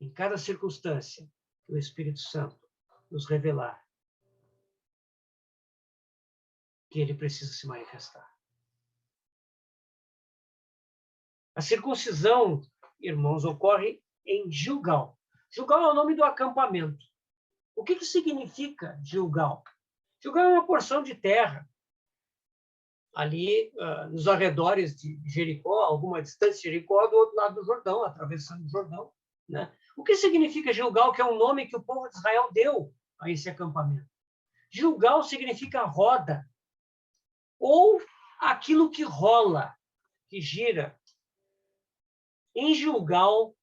em cada circunstância que o Espírito Santo nos revelar que ele precisa se manifestar. A circuncisão, irmãos, ocorre em Gilgal. Gilgal é o nome do acampamento. O que significa Gilgal? Gilgal é uma porção de terra ali nos arredores de Jericó, alguma distância de Jericó, do outro lado do Jordão, atravessando o Jordão, né? O que significa Gilgal, que é um nome que o povo de Israel deu a esse acampamento? Gilgal significa roda, ou aquilo que rola, que gira. Em Gilgal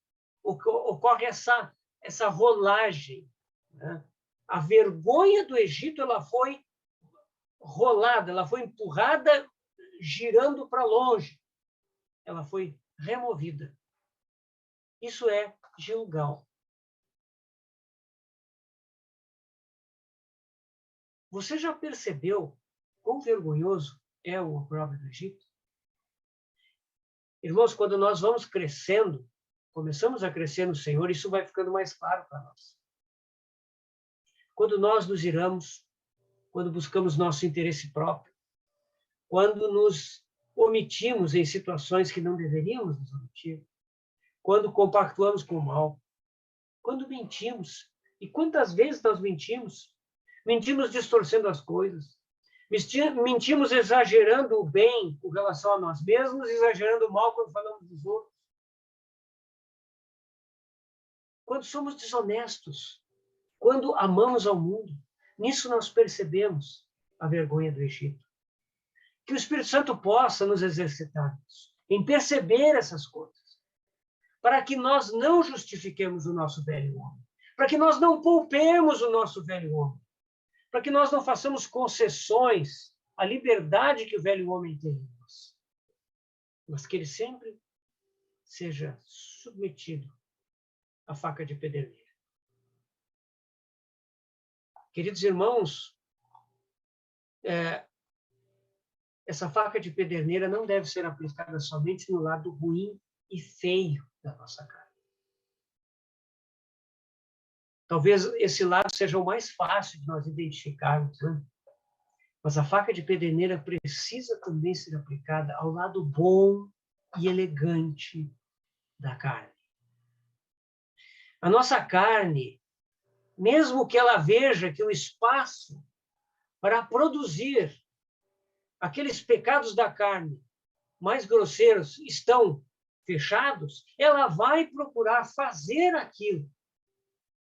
ocorre essa rolagem, né? A vergonha do Egito ela foi rolada, ela foi empurrada, girando para longe. Ela foi removida. Isso é Gilgal. Você já percebeu quão vergonhoso é o opróbrio do Egito? Irmãos, quando nós vamos crescendo, começamos a crescer no Senhor, isso vai ficando mais claro para nós. Quando nós nos iramos, quando buscamos nosso interesse próprio, quando nos omitimos em situações que não deveríamos nos omitir, quando compactuamos com o mal, quando mentimos. E quantas vezes nós mentimos? Mentimos distorcendo as coisas. Mentimos exagerando o bem com relação a nós mesmos, exagerando o mal quando falamos dos outros. Quando somos desonestos, quando amamos ao mundo, nisso nós percebemos a vergonha do Egito. Que o Espírito Santo possa nos exercitar em perceber essas coisas, para que nós não justifiquemos o nosso velho homem, para que nós não poupemos o nosso velho homem, para que nós não façamos concessões à liberdade que o velho homem tem em nós, mas que ele sempre seja submetido à faca de pederneira. Queridos irmãos, essa faca de pederneira não deve ser aplicada somente no lado ruim e feio da nossa carne. Talvez esse lado seja o mais fácil de nós identificarmos, né? Mas a faca de pederneira precisa também ser aplicada ao lado bom e elegante da carne. A nossa carne, mesmo que ela veja que o espaço para produzir aqueles pecados da carne mais grosseiros estão fechados, ela vai procurar fazer aquilo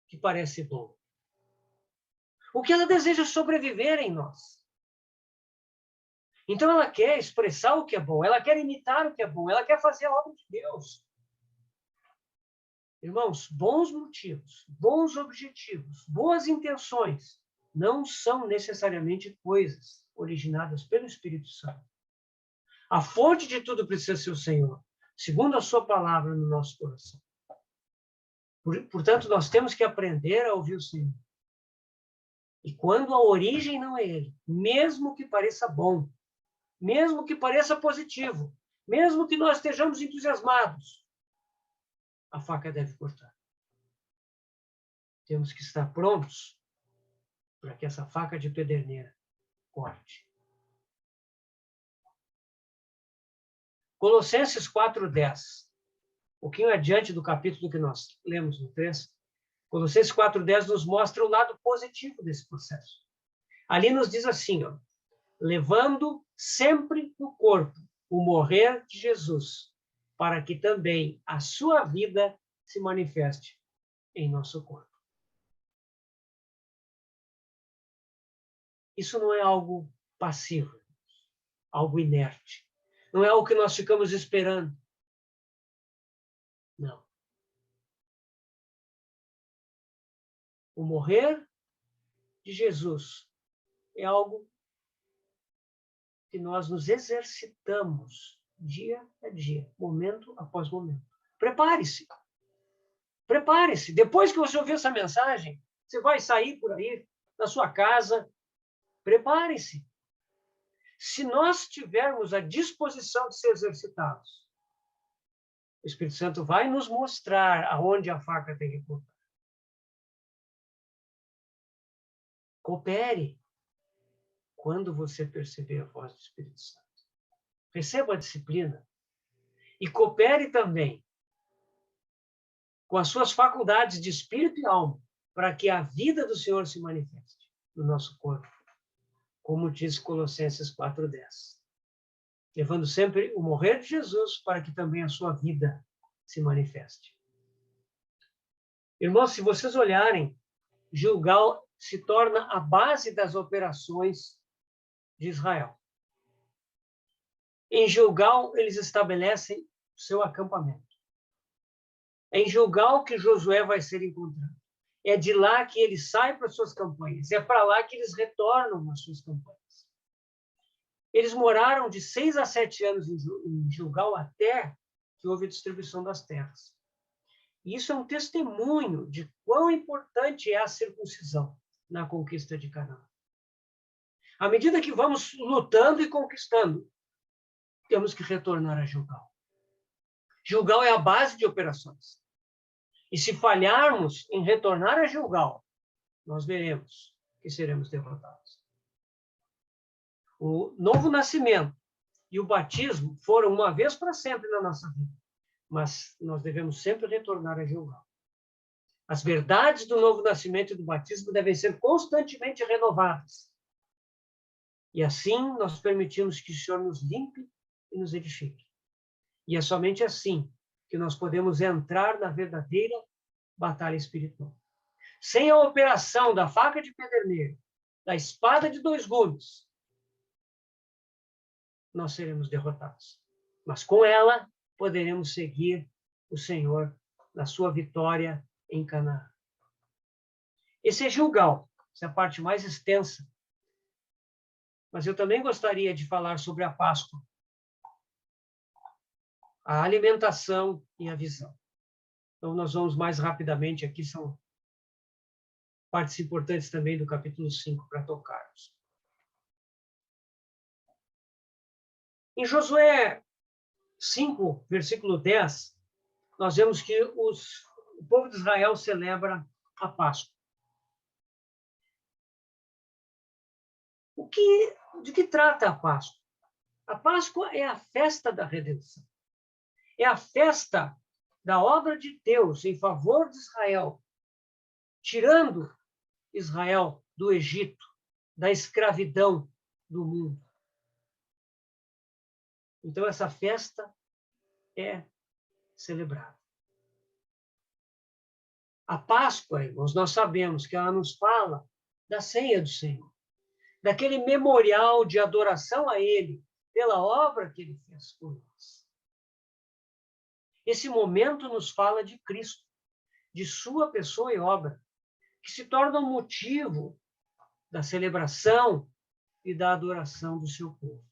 que parece bom. O que ela deseja sobreviver em nós. Então ela quer expressar o que é bom, ela quer imitar o que é bom, ela quer fazer a obra de Deus. Irmãos, bons motivos, bons objetivos, boas intenções não são necessariamente coisas originadas pelo Espírito Santo. A fonte de tudo precisa ser o Senhor, segundo a sua palavra no nosso coração. Portanto, nós temos que aprender a ouvir o Senhor. E quando a origem não é Ele, mesmo que pareça bom, mesmo que pareça positivo, mesmo que nós estejamos entusiasmados, a faca deve cortar. Temos que estar prontos para que essa faca de pederneira corte. Colossenses 4:10, um pouquinho adiante do capítulo que nós lemos no 3, Colossenses 4:10 nos mostra o lado positivo desse processo. Ali nos diz assim, ó, levando sempre no corpo o morrer de Jesus, para que também a sua vida se manifeste em nosso corpo. Isso não é algo passivo, algo inerte. Não é algo que nós ficamos esperando. Não. O morrer de Jesus é algo que nós nos exercitamos dia a dia, momento após momento. Prepare-se. Prepare-se. Depois que você ouvir essa mensagem, você vai sair por aí, na sua casa. Prepare-se. Se nós tivermos a disposição de ser exercitados, o Espírito Santo vai nos mostrar aonde a faca tem que cortar. Coopere quando você perceber a voz do Espírito Santo. Receba a disciplina e coopere também com as suas faculdades de espírito e alma para que a vida do Senhor se manifeste no nosso corpo, como diz Colossenses 4:10. Levando sempre o morrer de Jesus para que também a sua vida se manifeste. Irmãos, se vocês olharem, Gilgal se torna a base das operações de Israel. Em Gilgal, eles estabelecem o seu acampamento. É em Gilgal que Josué vai ser encontrado. É de lá que ele sai para suas campanhas. É para lá que eles retornam nas suas campanhas. Eles moraram de 6 a 7 anos em Gilgal até que houve a distribuição das terras. E isso é um testemunho de quão importante é a circuncisão na conquista de Canaã. À medida que vamos lutando e conquistando, temos que retornar a Gilgal. Gilgal é a base de operações. E se falharmos em retornar a Gilgal, nós veremos que seremos derrotados. O novo nascimento e o batismo foram uma vez para sempre na nossa vida, mas nós devemos sempre retornar a Gilgal. As verdades do novo nascimento e do batismo devem ser constantemente renovadas. E assim nós permitimos que o Senhor nos limpe e nos edifique. E é somente assim que nós podemos entrar na verdadeira batalha espiritual. Sem a operação da faca de pederneiro, da espada de 2 gumes, nós seremos derrotados. Mas com ela, poderemos seguir o Senhor na sua vitória em Canaã. Esse é Gilgal, essa é a parte mais extensa. Mas eu também gostaria de falar sobre a Páscoa, a alimentação e a visão. Então, nós vamos mais rapidamente aqui, são partes importantes também do capítulo 5 para tocarmos. Em Josué 5, versículo 10, nós vemos que o povo de Israel celebra a Páscoa. De que trata a Páscoa? A Páscoa é a festa da redenção. É a festa da obra de Deus em favor de Israel, tirando Israel do Egito, da escravidão do mundo. Então, essa festa é celebrada. A Páscoa, irmãos, nós sabemos que ela nos fala da ceia do Senhor, daquele memorial de adoração a Ele, pela obra que Ele fez por nós. Esse momento nos fala de Cristo, de sua pessoa e obra, que se torna um motivo da celebração e da adoração do seu povo.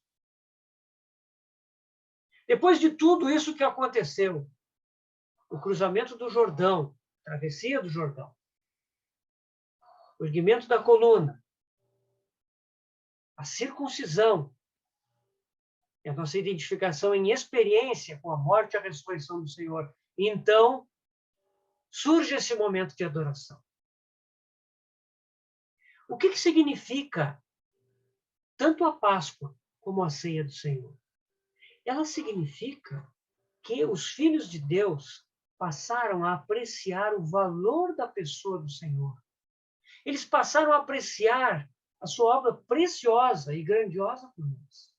Depois de tudo isso que aconteceu, o cruzamento do Jordão, a travessia do Jordão, o erguimento da coluna, a circuncisão, e a nossa identificação em experiência com a morte e a ressurreição do Senhor. E então, surge esse momento de adoração. O que significa tanto a Páscoa como a ceia do Senhor? Ela significa que os filhos de Deus passaram a apreciar o valor da pessoa do Senhor. Eles passaram a apreciar a sua obra preciosa e grandiosa por nós.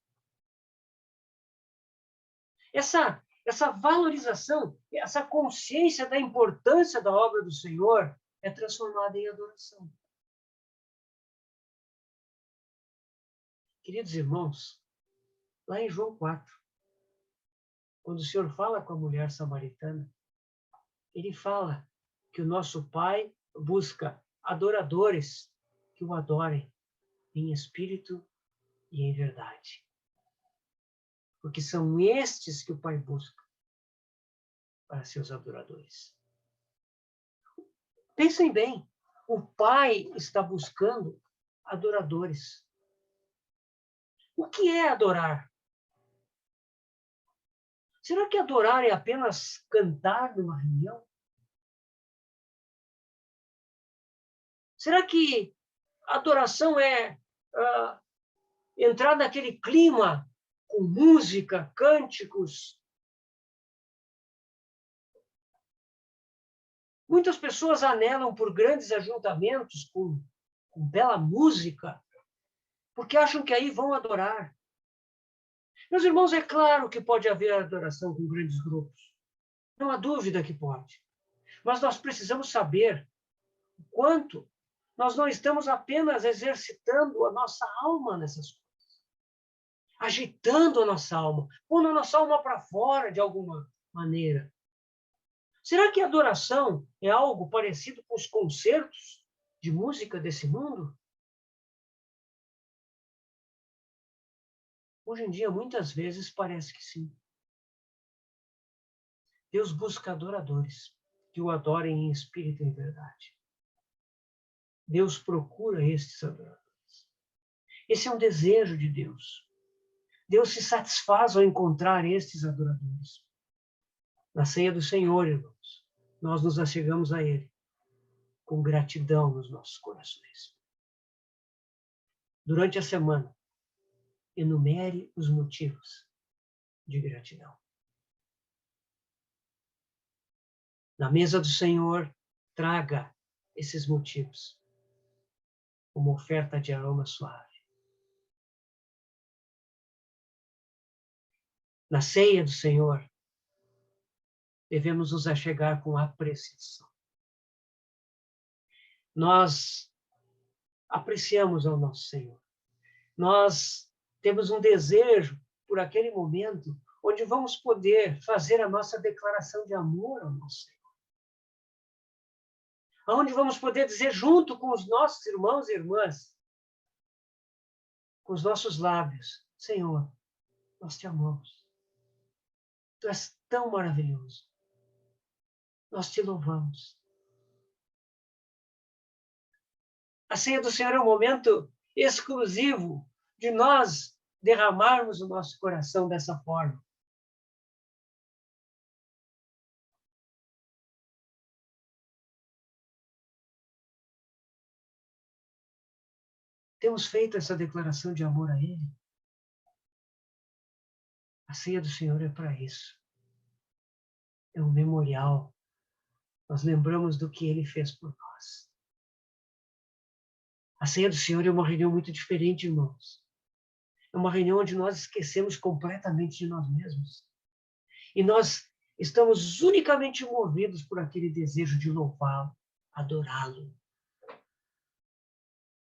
Essa valorização, essa consciência da importância da obra do Senhor é transformada em adoração. Queridos irmãos, lá em João 4, quando o Senhor fala com a mulher samaritana, ele fala que o nosso Pai busca adoradores que o adorem em espírito e em verdade. Porque são estes que o Pai busca para seus adoradores. Pensem bem, o Pai está buscando adoradores. O que é adorar? Será que adorar é apenas cantar numa reunião? Será que adoração é entrar naquele clima com música, cânticos? Muitas pessoas anelam por grandes ajuntamentos com bela música, porque acham que aí vão adorar. Meus irmãos, é claro que pode haver adoração com grandes grupos. Não há dúvida que pode. Mas nós precisamos saber o quanto nós não estamos apenas exercitando a nossa alma nessas coisas, agitando a nossa alma, pondo a nossa alma para fora de alguma maneira. Será que a adoração é algo parecido com os concertos de música desse mundo? Hoje em dia, muitas vezes, parece que sim. Deus busca adoradores que o adorem em espírito e em verdade. Deus procura estes adoradores. Esse é um desejo de Deus. Deus se satisfaz ao encontrar estes adoradores. Na ceia do Senhor, irmãos, nós nos achegamos a Ele com gratidão nos nossos corações. Durante a semana, enumere os motivos de gratidão. Na mesa do Senhor, traga esses motivos como oferta de aroma suave. Na ceia do Senhor, devemos nos achegar com apreciação. Nós apreciamos ao nosso Senhor. Nós temos um desejo por aquele momento onde vamos poder fazer a nossa declaração de amor ao nosso Senhor. Onde vamos poder dizer junto com os nossos irmãos e irmãs, com os nossos lábios, Senhor, nós te amamos. Tu és tão maravilhoso. Nós te louvamos. A ceia do Senhor é um momento exclusivo de nós derramarmos o nosso coração dessa forma. Temos feito essa declaração de amor a Ele? A ceia do Senhor é para isso. É um memorial. Nós lembramos do que Ele fez por nós. A ceia do Senhor é uma reunião muito diferente, irmãos. É uma reunião onde nós esquecemos completamente de nós mesmos. E nós estamos unicamente movidos por aquele desejo de louvá-lo, adorá-lo.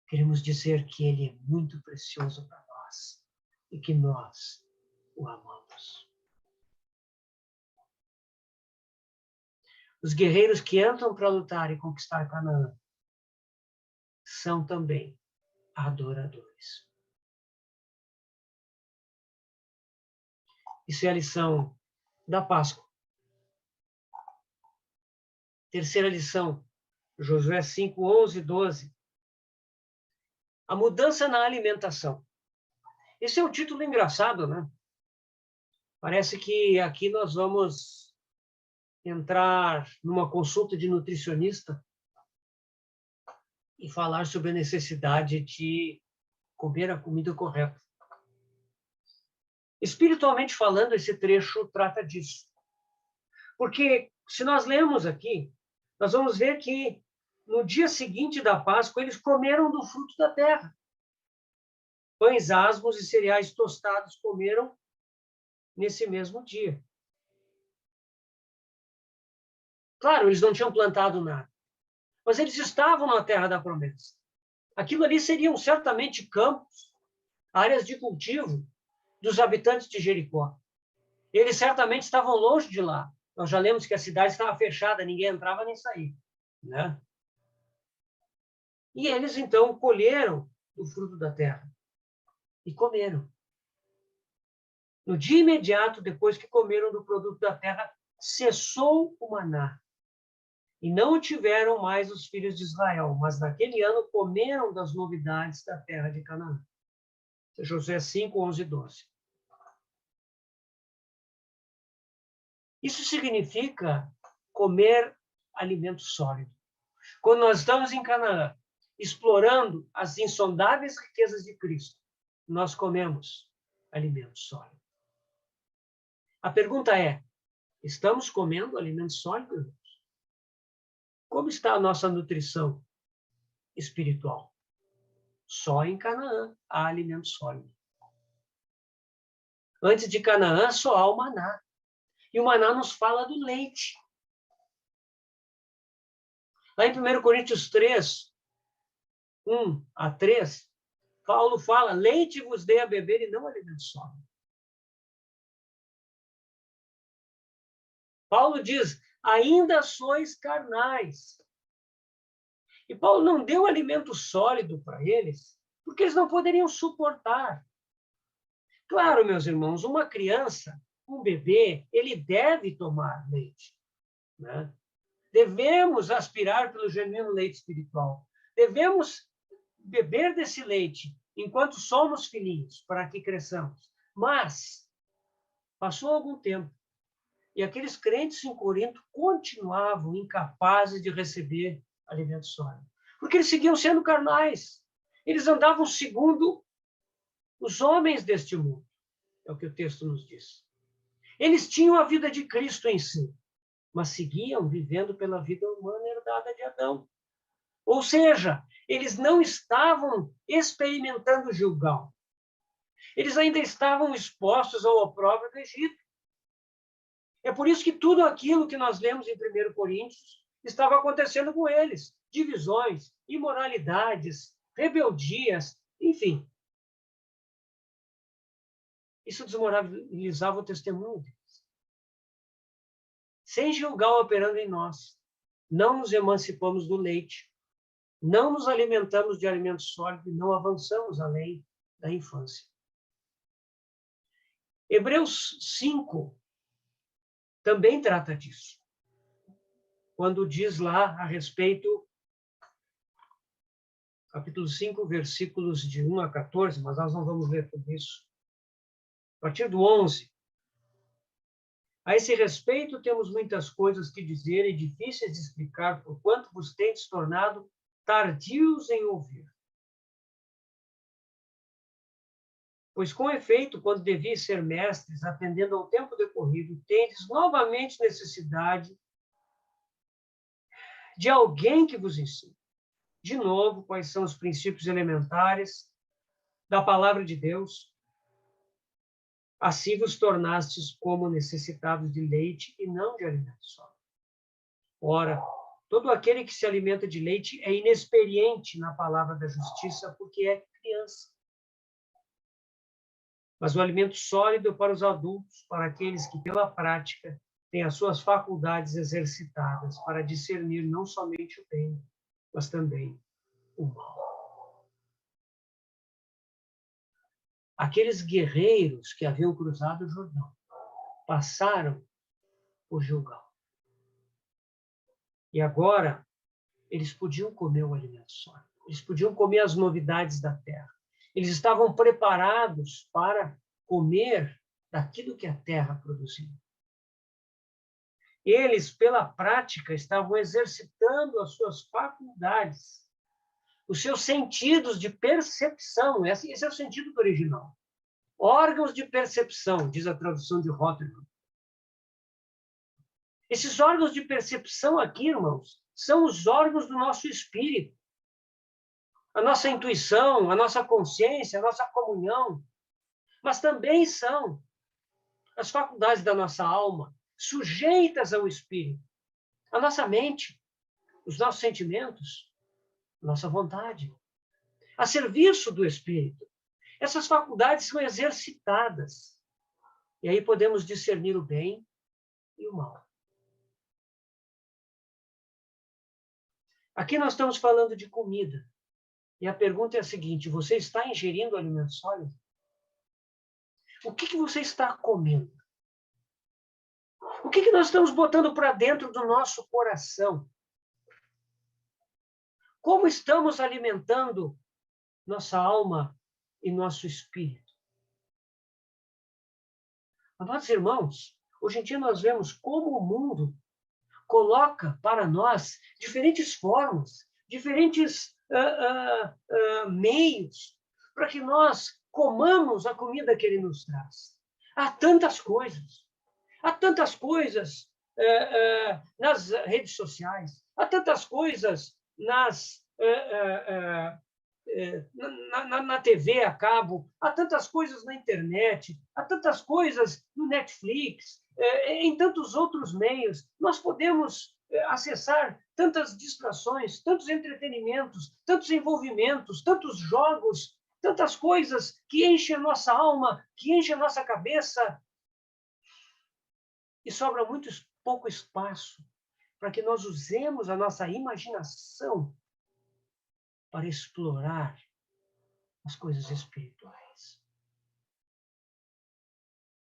Queremos dizer que Ele é muito precioso para nós e que nós o amamos. Os guerreiros que entram para lutar e conquistar Canaã são também adoradores. Isso é a lição da Páscoa. Terceira lição, Josué 5, 11 e 12. A mudança na alimentação. Esse é um título engraçado, né? Parece que aqui nós vamos entrar numa consulta de nutricionista e falar sobre a necessidade de comer a comida correta. Espiritualmente falando, esse trecho trata disso. Porque se nós lemos aqui, nós vamos ver que no dia seguinte da Páscoa, eles comeram do fruto da terra. Pães asmos e cereais tostados comeram nesse mesmo dia. Claro, eles não tinham plantado nada, mas eles estavam na terra da promessa. Aquilo ali seriam certamente campos, áreas de cultivo dos habitantes de Jericó. Eles certamente estavam longe de lá. Nós já lemos que a cidade estava fechada, ninguém entrava nem saía, né? E eles, então, colheram o fruto da terra e comeram. No dia imediato, depois que comeram do produto da terra, cessou o maná. E não o tiveram mais os filhos de Israel, mas naquele ano comeram das novidades da terra de Canaã. Josué 5, 11 e 12. Isso significa comer alimento sólido. Quando nós estamos em Canaã, explorando as insondáveis riquezas de Cristo, nós comemos alimento sólido. A pergunta é, estamos comendo alimento sólido? Como está a nossa nutrição espiritual? Só em Canaã há alimento sólido. Antes de Canaã, só há o maná. E o maná nos fala do leite. Lá em 1 Coríntios 3, 1 a 3, Paulo fala, leite vos dei a beber e não alimento sólido. Paulo diz, ainda sois carnais. E Paulo não deu alimento sólido para eles, porque eles não poderiam suportar. Claro, meus irmãos, uma criança, um bebê, ele deve tomar leite, né? Devemos aspirar pelo genuíno leite espiritual. Devemos beber desse leite enquanto somos filhinhos, para que cresçamos. Mas, passou algum tempo, E aqueles crentes em Corinto continuavam incapazes de receber alimento sólido, porque eles seguiam sendo carnais. Eles andavam segundo os homens deste mundo, é o que o texto nos diz. Eles tinham a vida de Cristo em si, mas seguiam vivendo pela vida humana herdada de Adão. Ou seja, eles não estavam experimentando Gilgal. Eles ainda estavam expostos ao opróbrio do Egito. É por isso que tudo aquilo que nós lemos em 1 Coríntios estava acontecendo com eles. Divisões, imoralidades, rebeldias, enfim. Isso desmoralizava o testemunho deles. Sem Gilgal operando em nós, não nos emancipamos do leite, não nos alimentamos de alimento sólido e não avançamos além da infância. Hebreus 5 também trata disso. Quando diz lá a respeito, capítulo 5, versículos de 1 a 14, mas nós não vamos ler tudo isso. A partir do 11. A esse respeito, temos muitas coisas que dizer e difíceis de explicar, porquanto vos tendes tornado tardios em ouvir. Pois, com efeito, quando devias ser mestres, atendendo ao tempo decorrido, tendes novamente necessidade de alguém que vos ensine. De novo, quais são os princípios elementares da palavra de Deus? Assim vos tornastes como necessitados de leite e não de alimento sólido. Ora, todo aquele que se alimenta de leite é inexperiente na palavra da justiça, porque é criança. Mas o alimento sólido é para os adultos, para aqueles que, pela prática, têm as suas faculdades exercitadas para discernir não somente o bem, mas também o mal. Aqueles guerreiros que haviam cruzado o Jordão passaram por Gilgal. E agora, eles podiam comer o alimento sólido. Eles podiam comer as novidades da terra. Eles estavam preparados para comer daquilo que a terra produzia. Eles, pela prática, estavam exercitando as suas faculdades, os seus sentidos de percepção. Esse é o sentido do original. Órgãos de percepção, diz a tradução de Rotterdam. Esses órgãos de percepção aqui, irmãos, são os órgãos do nosso espírito. A nossa intuição, a nossa consciência, a nossa comunhão. Mas também são as faculdades da nossa alma, sujeitas ao espírito. A nossa mente, os nossos sentimentos, a nossa vontade. A serviço do espírito. Essas faculdades são exercitadas. E aí podemos discernir o bem e o mal. Aqui nós estamos falando de comida. E a pergunta é a seguinte: você está ingerindo alimento sólido? O que você está comendo? O que nós estamos botando para dentro do nosso coração? Como estamos alimentando nossa alma e nosso espírito? Amados irmãos, hoje em dia nós vemos como o mundo coloca para nós diferentes formas, diferentes meios para que nós comamos a comida que ele nos traz. Há tantas coisas nas redes sociais, há tantas coisas na TV a cabo, há tantas coisas na internet, há tantas coisas no Netflix, em tantos outros meios. Nós podemos acessar tantas distrações, tantos entretenimentos, tantos envolvimentos, tantos jogos, tantas coisas que enchem a nossa alma, que enchem a nossa cabeça. E sobra muito pouco espaço para que nós usemos a nossa imaginação para explorar as coisas espirituais.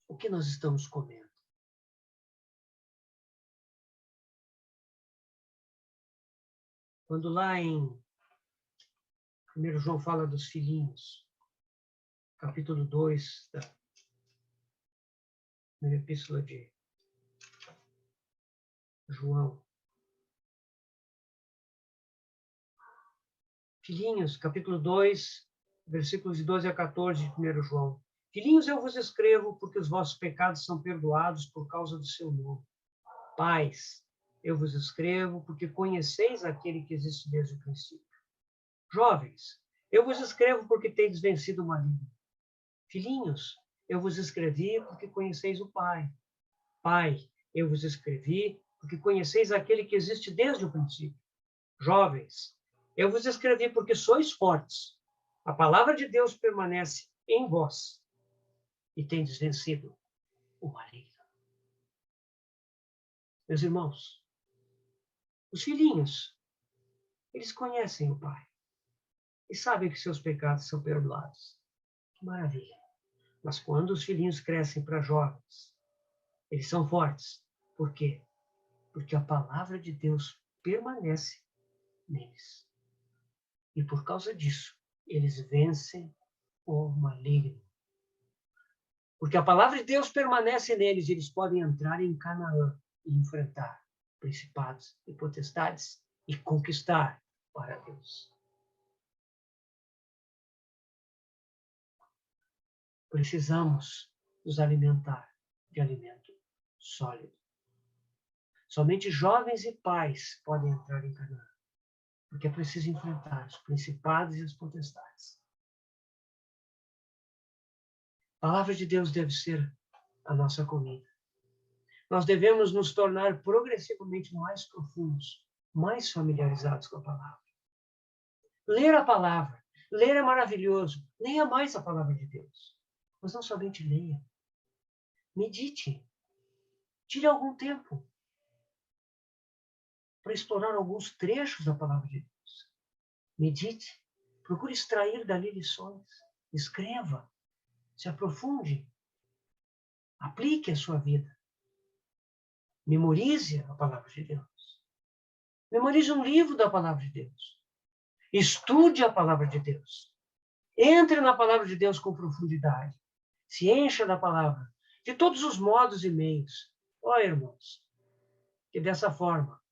O que nós estamos comendo? Quando lá em 1 João fala dos filhinhos, capítulo 2 da primeira epístola de João. Filhinhos, capítulo 2, versículos de 12 a 14 de 1 João. Filhinhos, eu vos escrevo porque os vossos pecados são perdoados por causa do seu nome. Pais, eu vos escrevo porque conheceis aquele que existe desde o princípio. Jovens, eu vos escrevo porque tendes vencido o maligno. Filhinhos, eu vos escrevi porque conheceis o Pai. Pai, eu vos escrevi porque conheceis aquele que existe desde o princípio. Jovens, eu vos escrevi porque sois fortes. A palavra de Deus permanece em vós e tendes vencido o maligno. Meus irmãos, os filhinhos, eles conhecem o Pai e sabem que seus pecados são perdoados. Que maravilha! Mas quando os filhinhos crescem para jovens, eles são fortes. Por quê? Porque a palavra de Deus permanece neles. E por causa disso, eles vencem o maligno. Porque a palavra de Deus permanece neles, e eles podem entrar em Canaã e enfrentar principados e potestades e conquistar para Deus. Precisamos nos alimentar de alimento sólido. Somente jovens e pais podem entrar em Canaã, porque é preciso enfrentar os principados e as potestades. A palavra de Deus deve ser a nossa comida. Nós devemos nos tornar progressivamente mais profundos, mais familiarizados com a palavra. Ler a palavra. Ler é maravilhoso. Leia mais a palavra de Deus. Mas não somente leia. Medite. Tire algum tempo para explorar alguns trechos da palavra de Deus. Medite. Procure extrair dali lições. Escreva. Se aprofunde. Aplique a sua vida. Memorize a palavra de Deus. Memorize um livro da palavra de Deus. Estude a palavra de Deus. Entre na palavra de Deus com profundidade. Se encha da palavra, de todos os modos e meios. Ó, irmãos, que dessa forma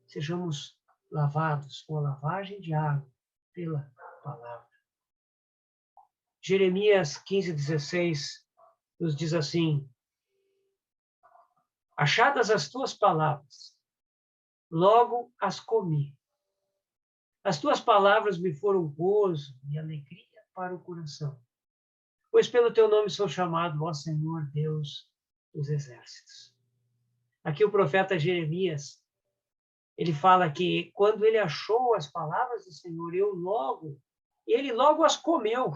sejamos lavados com a lavagem de água pela palavra. Jeremias 15:16 nos diz assim: achadas as tuas palavras, logo as comi. As tuas palavras me foram gozo e alegria para o coração. Pois pelo teu nome sou chamado, ó Senhor Deus dos exércitos. Aqui o profeta Jeremias, ele fala que quando ele achou as palavras do Senhor, ele logo as comeu.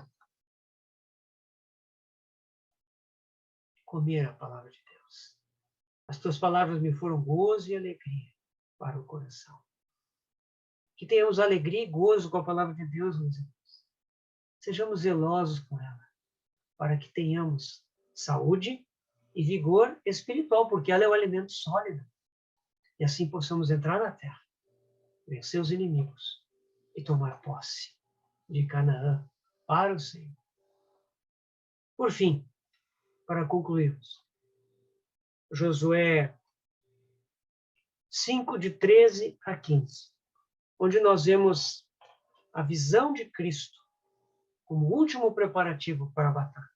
Comer a palavra de Deus. As tuas palavras me foram gozo e alegria para o coração. Que tenhamos alegria e gozo com a palavra de Deus, meus irmãos. Sejamos zelosos com ela, para que tenhamos saúde e vigor espiritual, porque ela é o alimento sólido. E assim possamos entrar na terra, vencer os inimigos e tomar posse de Canaã para o Senhor. Por fim, para concluirmos, Josué 5, de 13 a 15, onde nós vemos a visão de Cristo como último preparativo para a batalha.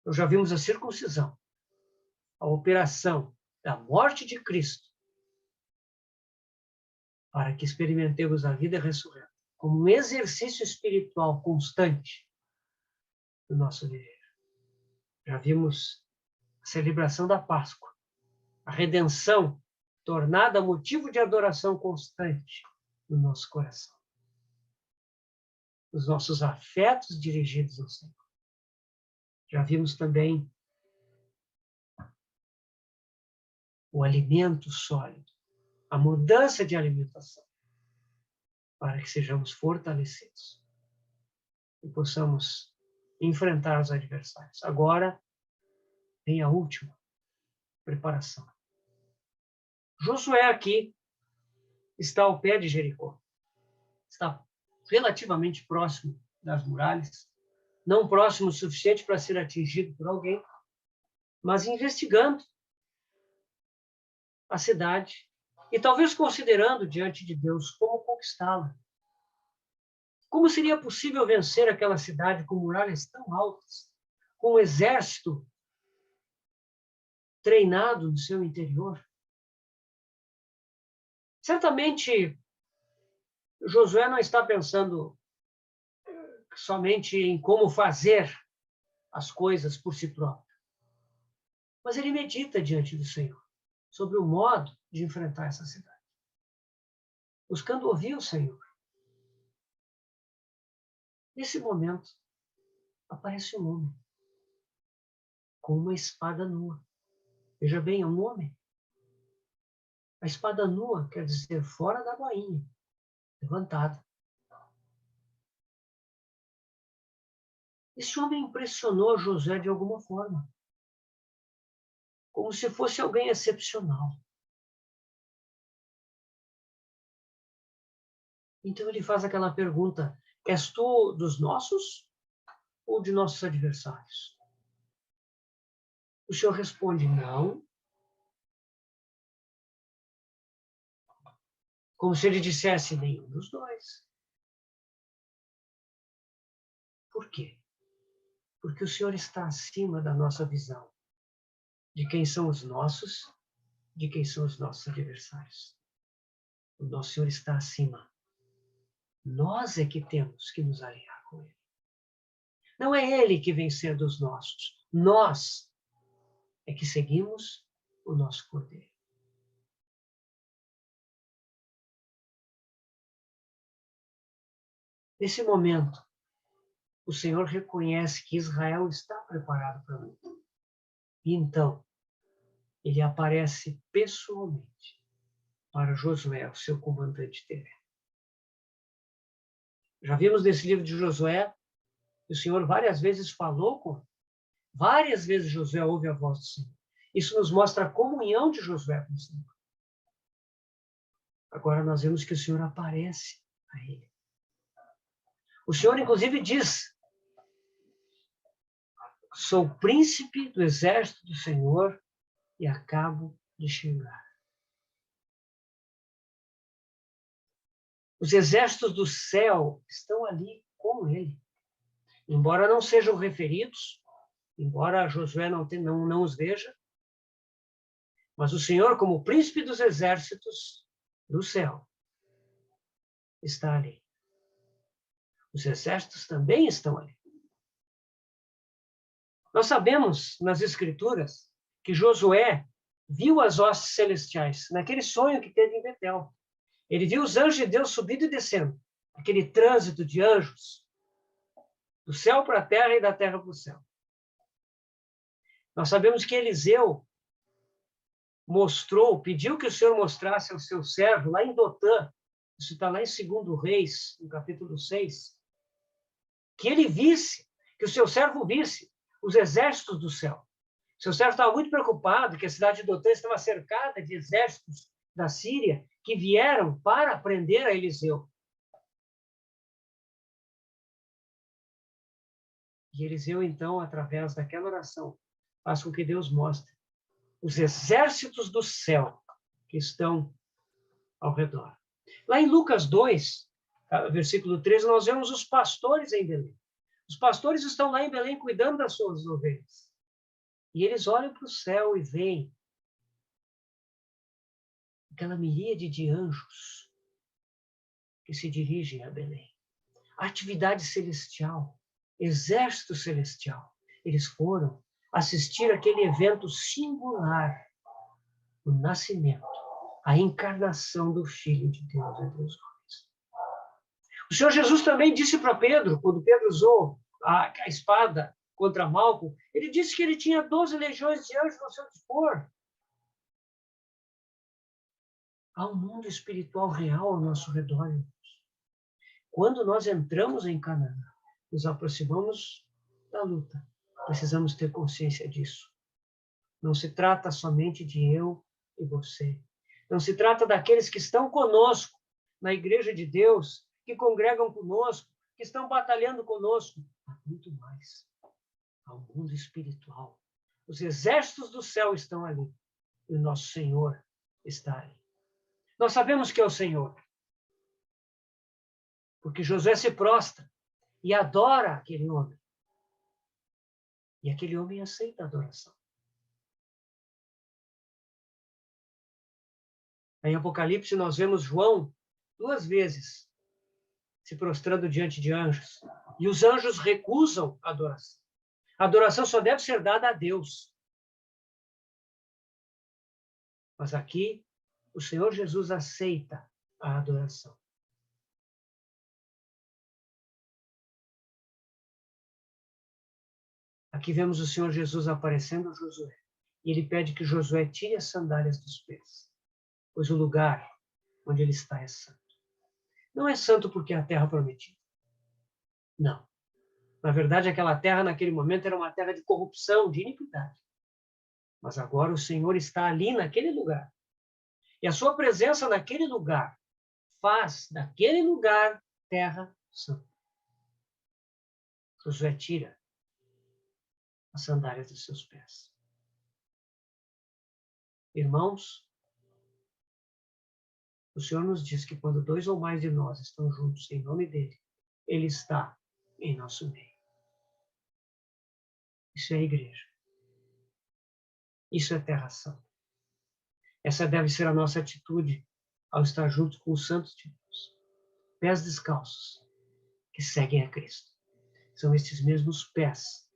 Nós já vimos a circuncisão, a operação da morte de Cristo, para que experimentemos a vida ressurreta como um exercício espiritual constante do nosso viver. Já vimos a celebração da Páscoa, a redenção tornada motivo de adoração constante no nosso coração. Os nossos afetos dirigidos ao Senhor. Já vimos também o alimento sólido, a mudança de alimentação, para que sejamos fortalecidos e possamos enfrentar os adversários. Agora vem a última preparação. Josué aqui está ao pé de Jericó. Está relativamente próximo das muralhas, não próximo o suficiente para ser atingido por alguém, mas investigando a cidade e talvez considerando diante de Deus como conquistá-la. Como seria possível vencer aquela cidade com muralhas tão altas, com um exército treinado no seu interior? Certamente, Josué não está pensando somente em como fazer as coisas por si próprio, mas ele medita diante do Senhor sobre o modo de enfrentar essa cidade, buscando ouvir o Senhor. Nesse momento, aparece um homem com uma espada nua. Veja bem, é um homem. A espada nua quer dizer fora da bainha, levantada. Esse homem impressionou Josué de alguma forma, como se fosse alguém excepcional. Então ele faz aquela pergunta: és tu dos nossos ou de nossos adversários? O Senhor responde: não. Como se ele dissesse: nenhum dos dois. Por quê? Porque o Senhor está acima da nossa visão de quem são os nossos, de quem são os nossos adversários. O nosso Senhor está acima. Nós é que temos que nos alinhar com Ele. Não é Ele que vem ser dos nossos. Nós é que seguimos o nosso Cordeiro. Nesse momento, o Senhor reconhece que Israel está preparado para a luta. E então, ele aparece pessoalmente para Josué, o seu comandante terreno. Já vimos nesse livro de Josué que o Senhor várias vezes falou com ele. Várias vezes Josué ouve a voz do Senhor. Isso nos mostra a comunhão de Josué com o Senhor. Agora nós vemos que o Senhor aparece a ele. O Senhor, inclusive, diz: sou príncipe do exército do Senhor e acabo de chegar. Os exércitos do céu estão ali com ele. Embora não sejam referidos, embora Josué não os veja, mas o Senhor, como príncipe dos exércitos do céu, está ali. Os exércitos também estão ali. Nós sabemos nas Escrituras que Josué viu as hostes celestiais naquele sonho que teve em Betel. Ele viu os anjos de Deus subindo e descendo, aquele trânsito de anjos, do céu para a terra e da terra para o céu. Nós sabemos que Eliseu pediu que o Senhor mostrasse ao seu servo, lá em Dotã, isso está lá em 2 Reis, no capítulo 6, que ele visse, que o seu servo visse os exércitos do céu. O seu servo estava muito preocupado que a cidade de Dotã estava cercada de exércitos da Síria que vieram para prender a Eliseu. E Eliseu, então, através daquela oração, faz com que Deus mostre os exércitos do céu que estão ao redor. Lá em Lucas 2, versículo 13, nós vemos os pastores em Belém. Os pastores estão lá em Belém cuidando das suas ovelhas. E eles olham para o céu e veem aquela miríade de anjos que se dirigem a Belém. Atividade celestial, exército celestial. Eles foram assistir aquele evento singular, o nascimento, a encarnação do Filho de Deus entre os homens. O Senhor Jesus também disse para Pedro, quando Pedro usou a espada contra Malco, ele disse que ele tinha 12 legiões de anjos ao seu dispor. Há um mundo espiritual real ao nosso redor. Quando nós entramos em Canaã, nos aproximamos da luta, precisamos ter consciência disso. Não se trata somente de eu e você. Não se trata daqueles que estão conosco na igreja de Deus, que congregam conosco, que estão batalhando conosco. Há muito mais. Há um mundo espiritual. Os exércitos do céu estão ali. E o nosso Senhor está ali. Nós sabemos que é o Senhor, porque Josué se prostra e adora aquele homem. E aquele homem aceita a adoração. Em Apocalipse, nós vemos João 2 vezes se prostrando diante de anjos. E os anjos recusam a adoração. A adoração só deve ser dada a Deus. Mas aqui, o Senhor Jesus aceita a adoração. Aqui vemos o Senhor Jesus aparecendo a Josué. E ele pede que Josué tire as sandálias dos pés, pois o lugar onde ele está é santo. Não é santo porque é a terra prometida. Não. Na verdade, aquela terra, naquele momento, era uma terra de corrupção, de iniquidade. Mas agora o Senhor está ali, naquele lugar. E a sua presença naquele lugar faz daquele lugar terra santa. Josué tira as sandálias dos seus pés. Irmãos, o Senhor nos diz que quando 2 ou mais de nós estão juntos em nome dele, ele está em nosso meio. Isso é a igreja. Isso é terra santa. Essa deve ser a nossa atitude ao estar juntos com os santos de Deus. Pés descalços, que seguem a Cristo. São estes mesmos pés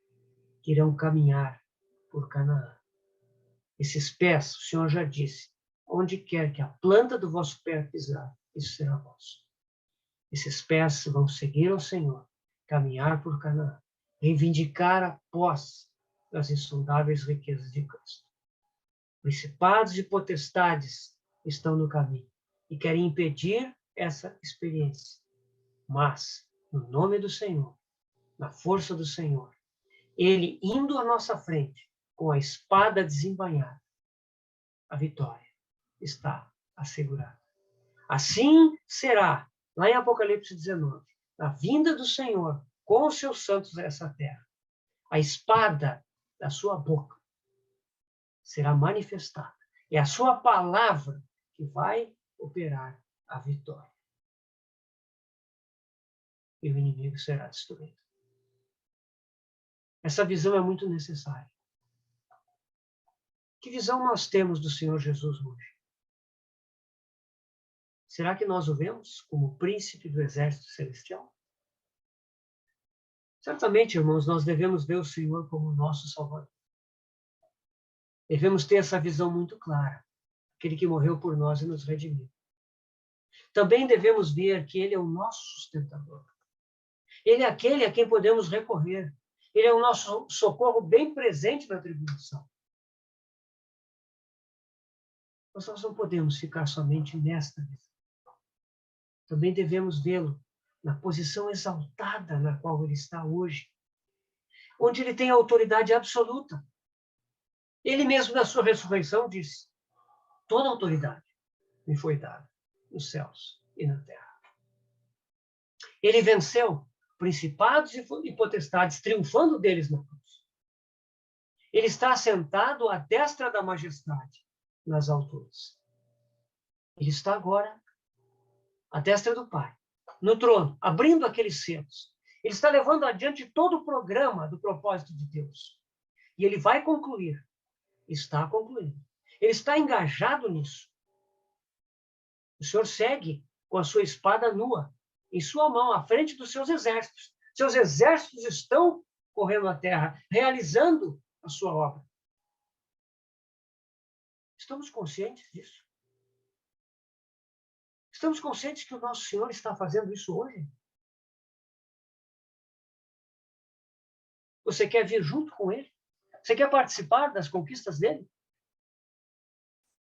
que irão caminhar por Canaã. Esses pés, o Senhor já disse, onde quer que a planta do vosso pé pisar, isso será vosso. Esses pés vão seguir ao Senhor, caminhar por Canaã, reivindicar a posse das insondáveis riquezas de Cristo. Principados e potestades estão no caminho e querem impedir essa experiência. Mas, no nome do Senhor, na força do Senhor, ele indo à nossa frente, com a espada desembainhada, a vitória está assegurada. Assim será, lá em Apocalipse 19, na vinda do Senhor, com os seus santos nessa terra, a espada da sua boca será manifestada. É a sua palavra que vai operar a vitória. E o inimigo será destruído. Essa visão é muito necessária. Que visão nós temos do Senhor Jesus hoje? Será que nós o vemos como príncipe do exército celestial? Certamente, irmãos, nós devemos ver o Senhor como nosso Salvador. Devemos ter essa visão muito clara. Aquele que morreu por nós e nos redimiu. Também devemos ver que ele é o nosso sustentador. Ele é aquele a quem podemos recorrer. Ele é o nosso socorro bem presente na tribulação. Mas nós não podemos ficar somente nesta visão. Também devemos vê-lo na posição exaltada na qual ele está hoje, onde ele tem a autoridade absoluta. Ele mesmo, na sua ressurreição, disse: toda autoridade me foi dada nos céus e na terra. Ele venceu principados e potestades, triunfando deles na cruz. Ele está assentado à destra da majestade nas alturas. Ele está agora à destra do Pai, no trono, abrindo aqueles selos. Ele está levando adiante todo o programa do propósito de Deus. E ele vai concluir. Está concluindo. Ele está engajado nisso. O Senhor segue com a sua espada nua, em sua mão, à frente dos seus exércitos. Seus exércitos estão correndo a terra, realizando a sua obra. Estamos conscientes disso? Estamos conscientes que o nosso Senhor está fazendo isso hoje? Você quer vir junto com Ele? Você quer participar das conquistas dele?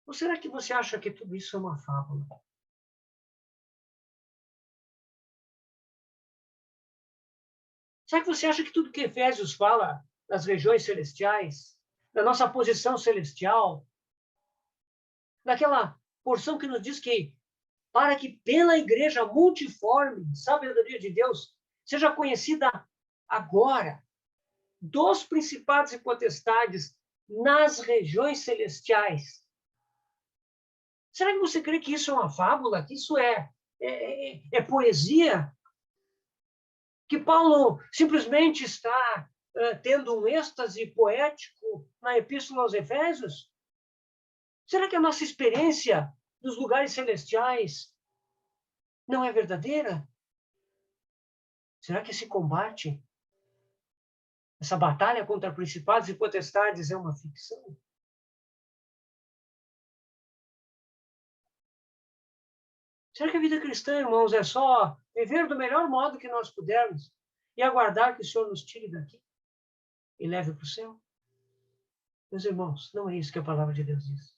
Ou será que você acha que tudo isso é uma fábula? Será que você acha que tudo que Efésios fala das regiões celestiais, da nossa posição celestial, daquela porção que nos diz que para que pela igreja multiforme, sabedoria de Deus, seja conhecida agora dos principados e potestades nas regiões celestiais. Será que você crê que isso é uma fábula? Que isso é poesia? Que Paulo simplesmente está tendo um êxtase poético na Epístola aos Efésios? Será que a nossa experiência dos lugares celestiais não é verdadeira? Será que esse combate, essa batalha contra principados e potestades é uma ficção? Será que a vida cristã, irmãos, é só viver do melhor modo que nós pudermos e aguardar que o Senhor nos tire daqui e leve para o céu? Meus irmãos, não é isso que a palavra de Deus diz.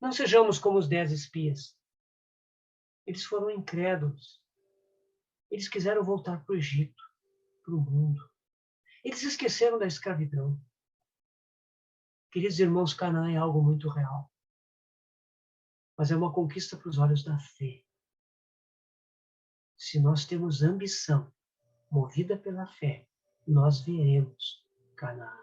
Não sejamos como os 10 espias. Eles foram incrédulos. Eles quiseram voltar para o Egito, para o mundo. Eles esqueceram da escravidão. Queridos irmãos, Canaã é algo muito real. Mas é uma conquista para os olhos da fé. Se nós temos ambição, movida pela fé, nós veremos Canaã.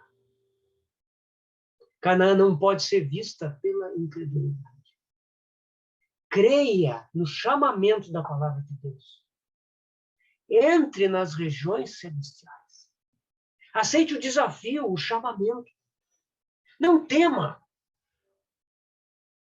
Canaã não pode ser vista pela incredulidade. Creia no chamamento da palavra de Deus. Entre nas regiões celestiais. Aceite o desafio, o chamamento. Não tema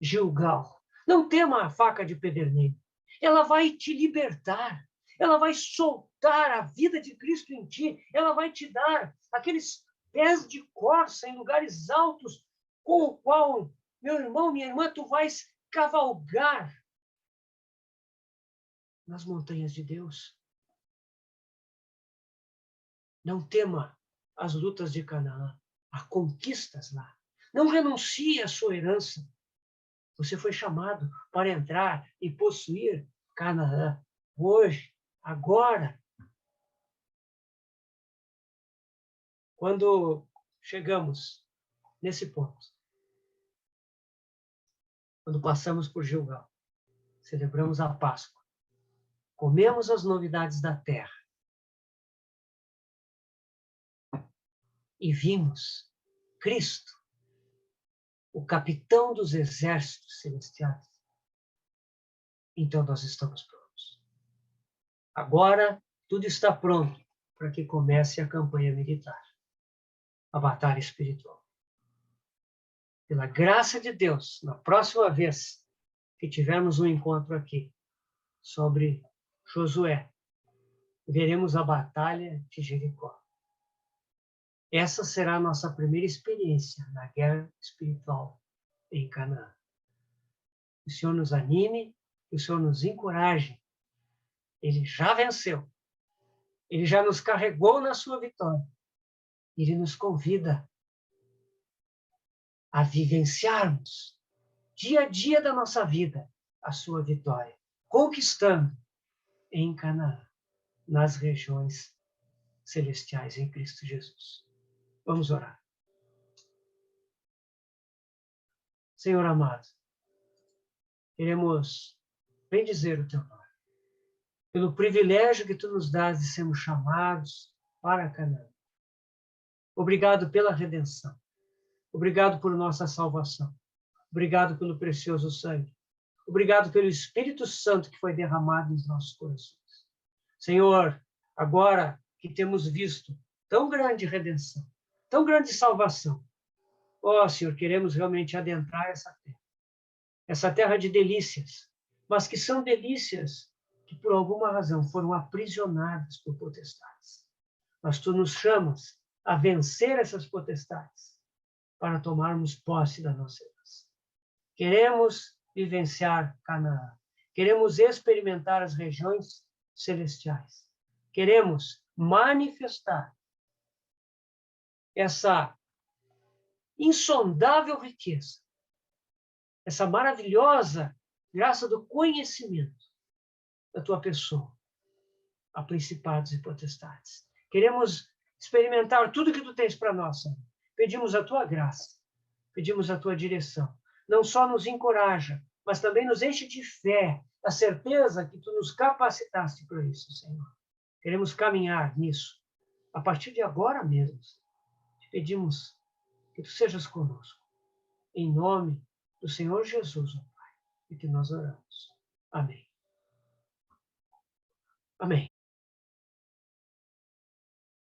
Gilgal. Não tema a faca de pederneiro. Ela vai te libertar. Ela vai soltar a vida de Cristo em ti. Ela vai te dar aqueles pés de corça em lugares altos com o qual, meu irmão, minha irmã, tu vais cavalgar nas montanhas de Deus. Não tema as lutas de Canaã. Há conquistas lá. Não renuncie à sua herança. Você foi chamado para entrar e possuir Canaã. Hoje, agora. Quando chegamos nesse ponto, quando passamos por Gilgal, celebramos a Páscoa, comemos as novidades da terra e vimos Cristo, o capitão dos exércitos celestiais. Então nós estamos prontos. Agora tudo está pronto para que comece a campanha militar, a batalha espiritual. Pela graça de Deus, na próxima vez que tivermos um encontro aqui sobre Josué, veremos a batalha de Jericó. Essa será a nossa primeira experiência na guerra espiritual em Canaã. Que o Senhor nos anime, que o Senhor nos encoraje. Ele já venceu. Ele já nos carregou na sua vitória. Ele nos convida a vivenciarmos, dia a dia da nossa vida, a sua vitória, conquistando em Canaã, nas regiões celestiais em Cristo Jesus. Vamos orar. Senhor amado, queremos bendizer o teu nome, pelo privilégio que tu nos dás de sermos chamados para Canaã. Obrigado pela redenção. Obrigado por nossa salvação. Obrigado pelo precioso sangue. Obrigado pelo Espírito Santo que foi derramado nos nossos corações. Senhor, agora que temos visto tão grande redenção, tão grande salvação, ó Senhor, queremos realmente adentrar essa terra de delícias, mas que são delícias que por alguma razão foram aprisionadas por potestades. Mas tu nos chamas a vencer essas potestades para tomarmos posse da nossa herança. Queremos vivenciar Canaã. Queremos experimentar as regiões celestiais. Queremos manifestar essa insondável riqueza, essa maravilhosa graça do conhecimento da tua pessoa, a principados e potestades. Queremos experimentar tudo que tu tens para nós, Senhor. Pedimos a tua graça, pedimos a tua direção. Não só nos encoraja, mas também nos enche de fé, a certeza que tu nos capacitaste para isso, Senhor. Queremos caminhar nisso, a partir de agora mesmo. Te pedimos que tu sejas conosco, em nome do Senhor Jesus, ó Pai, e que nós oramos. Amém. Amém.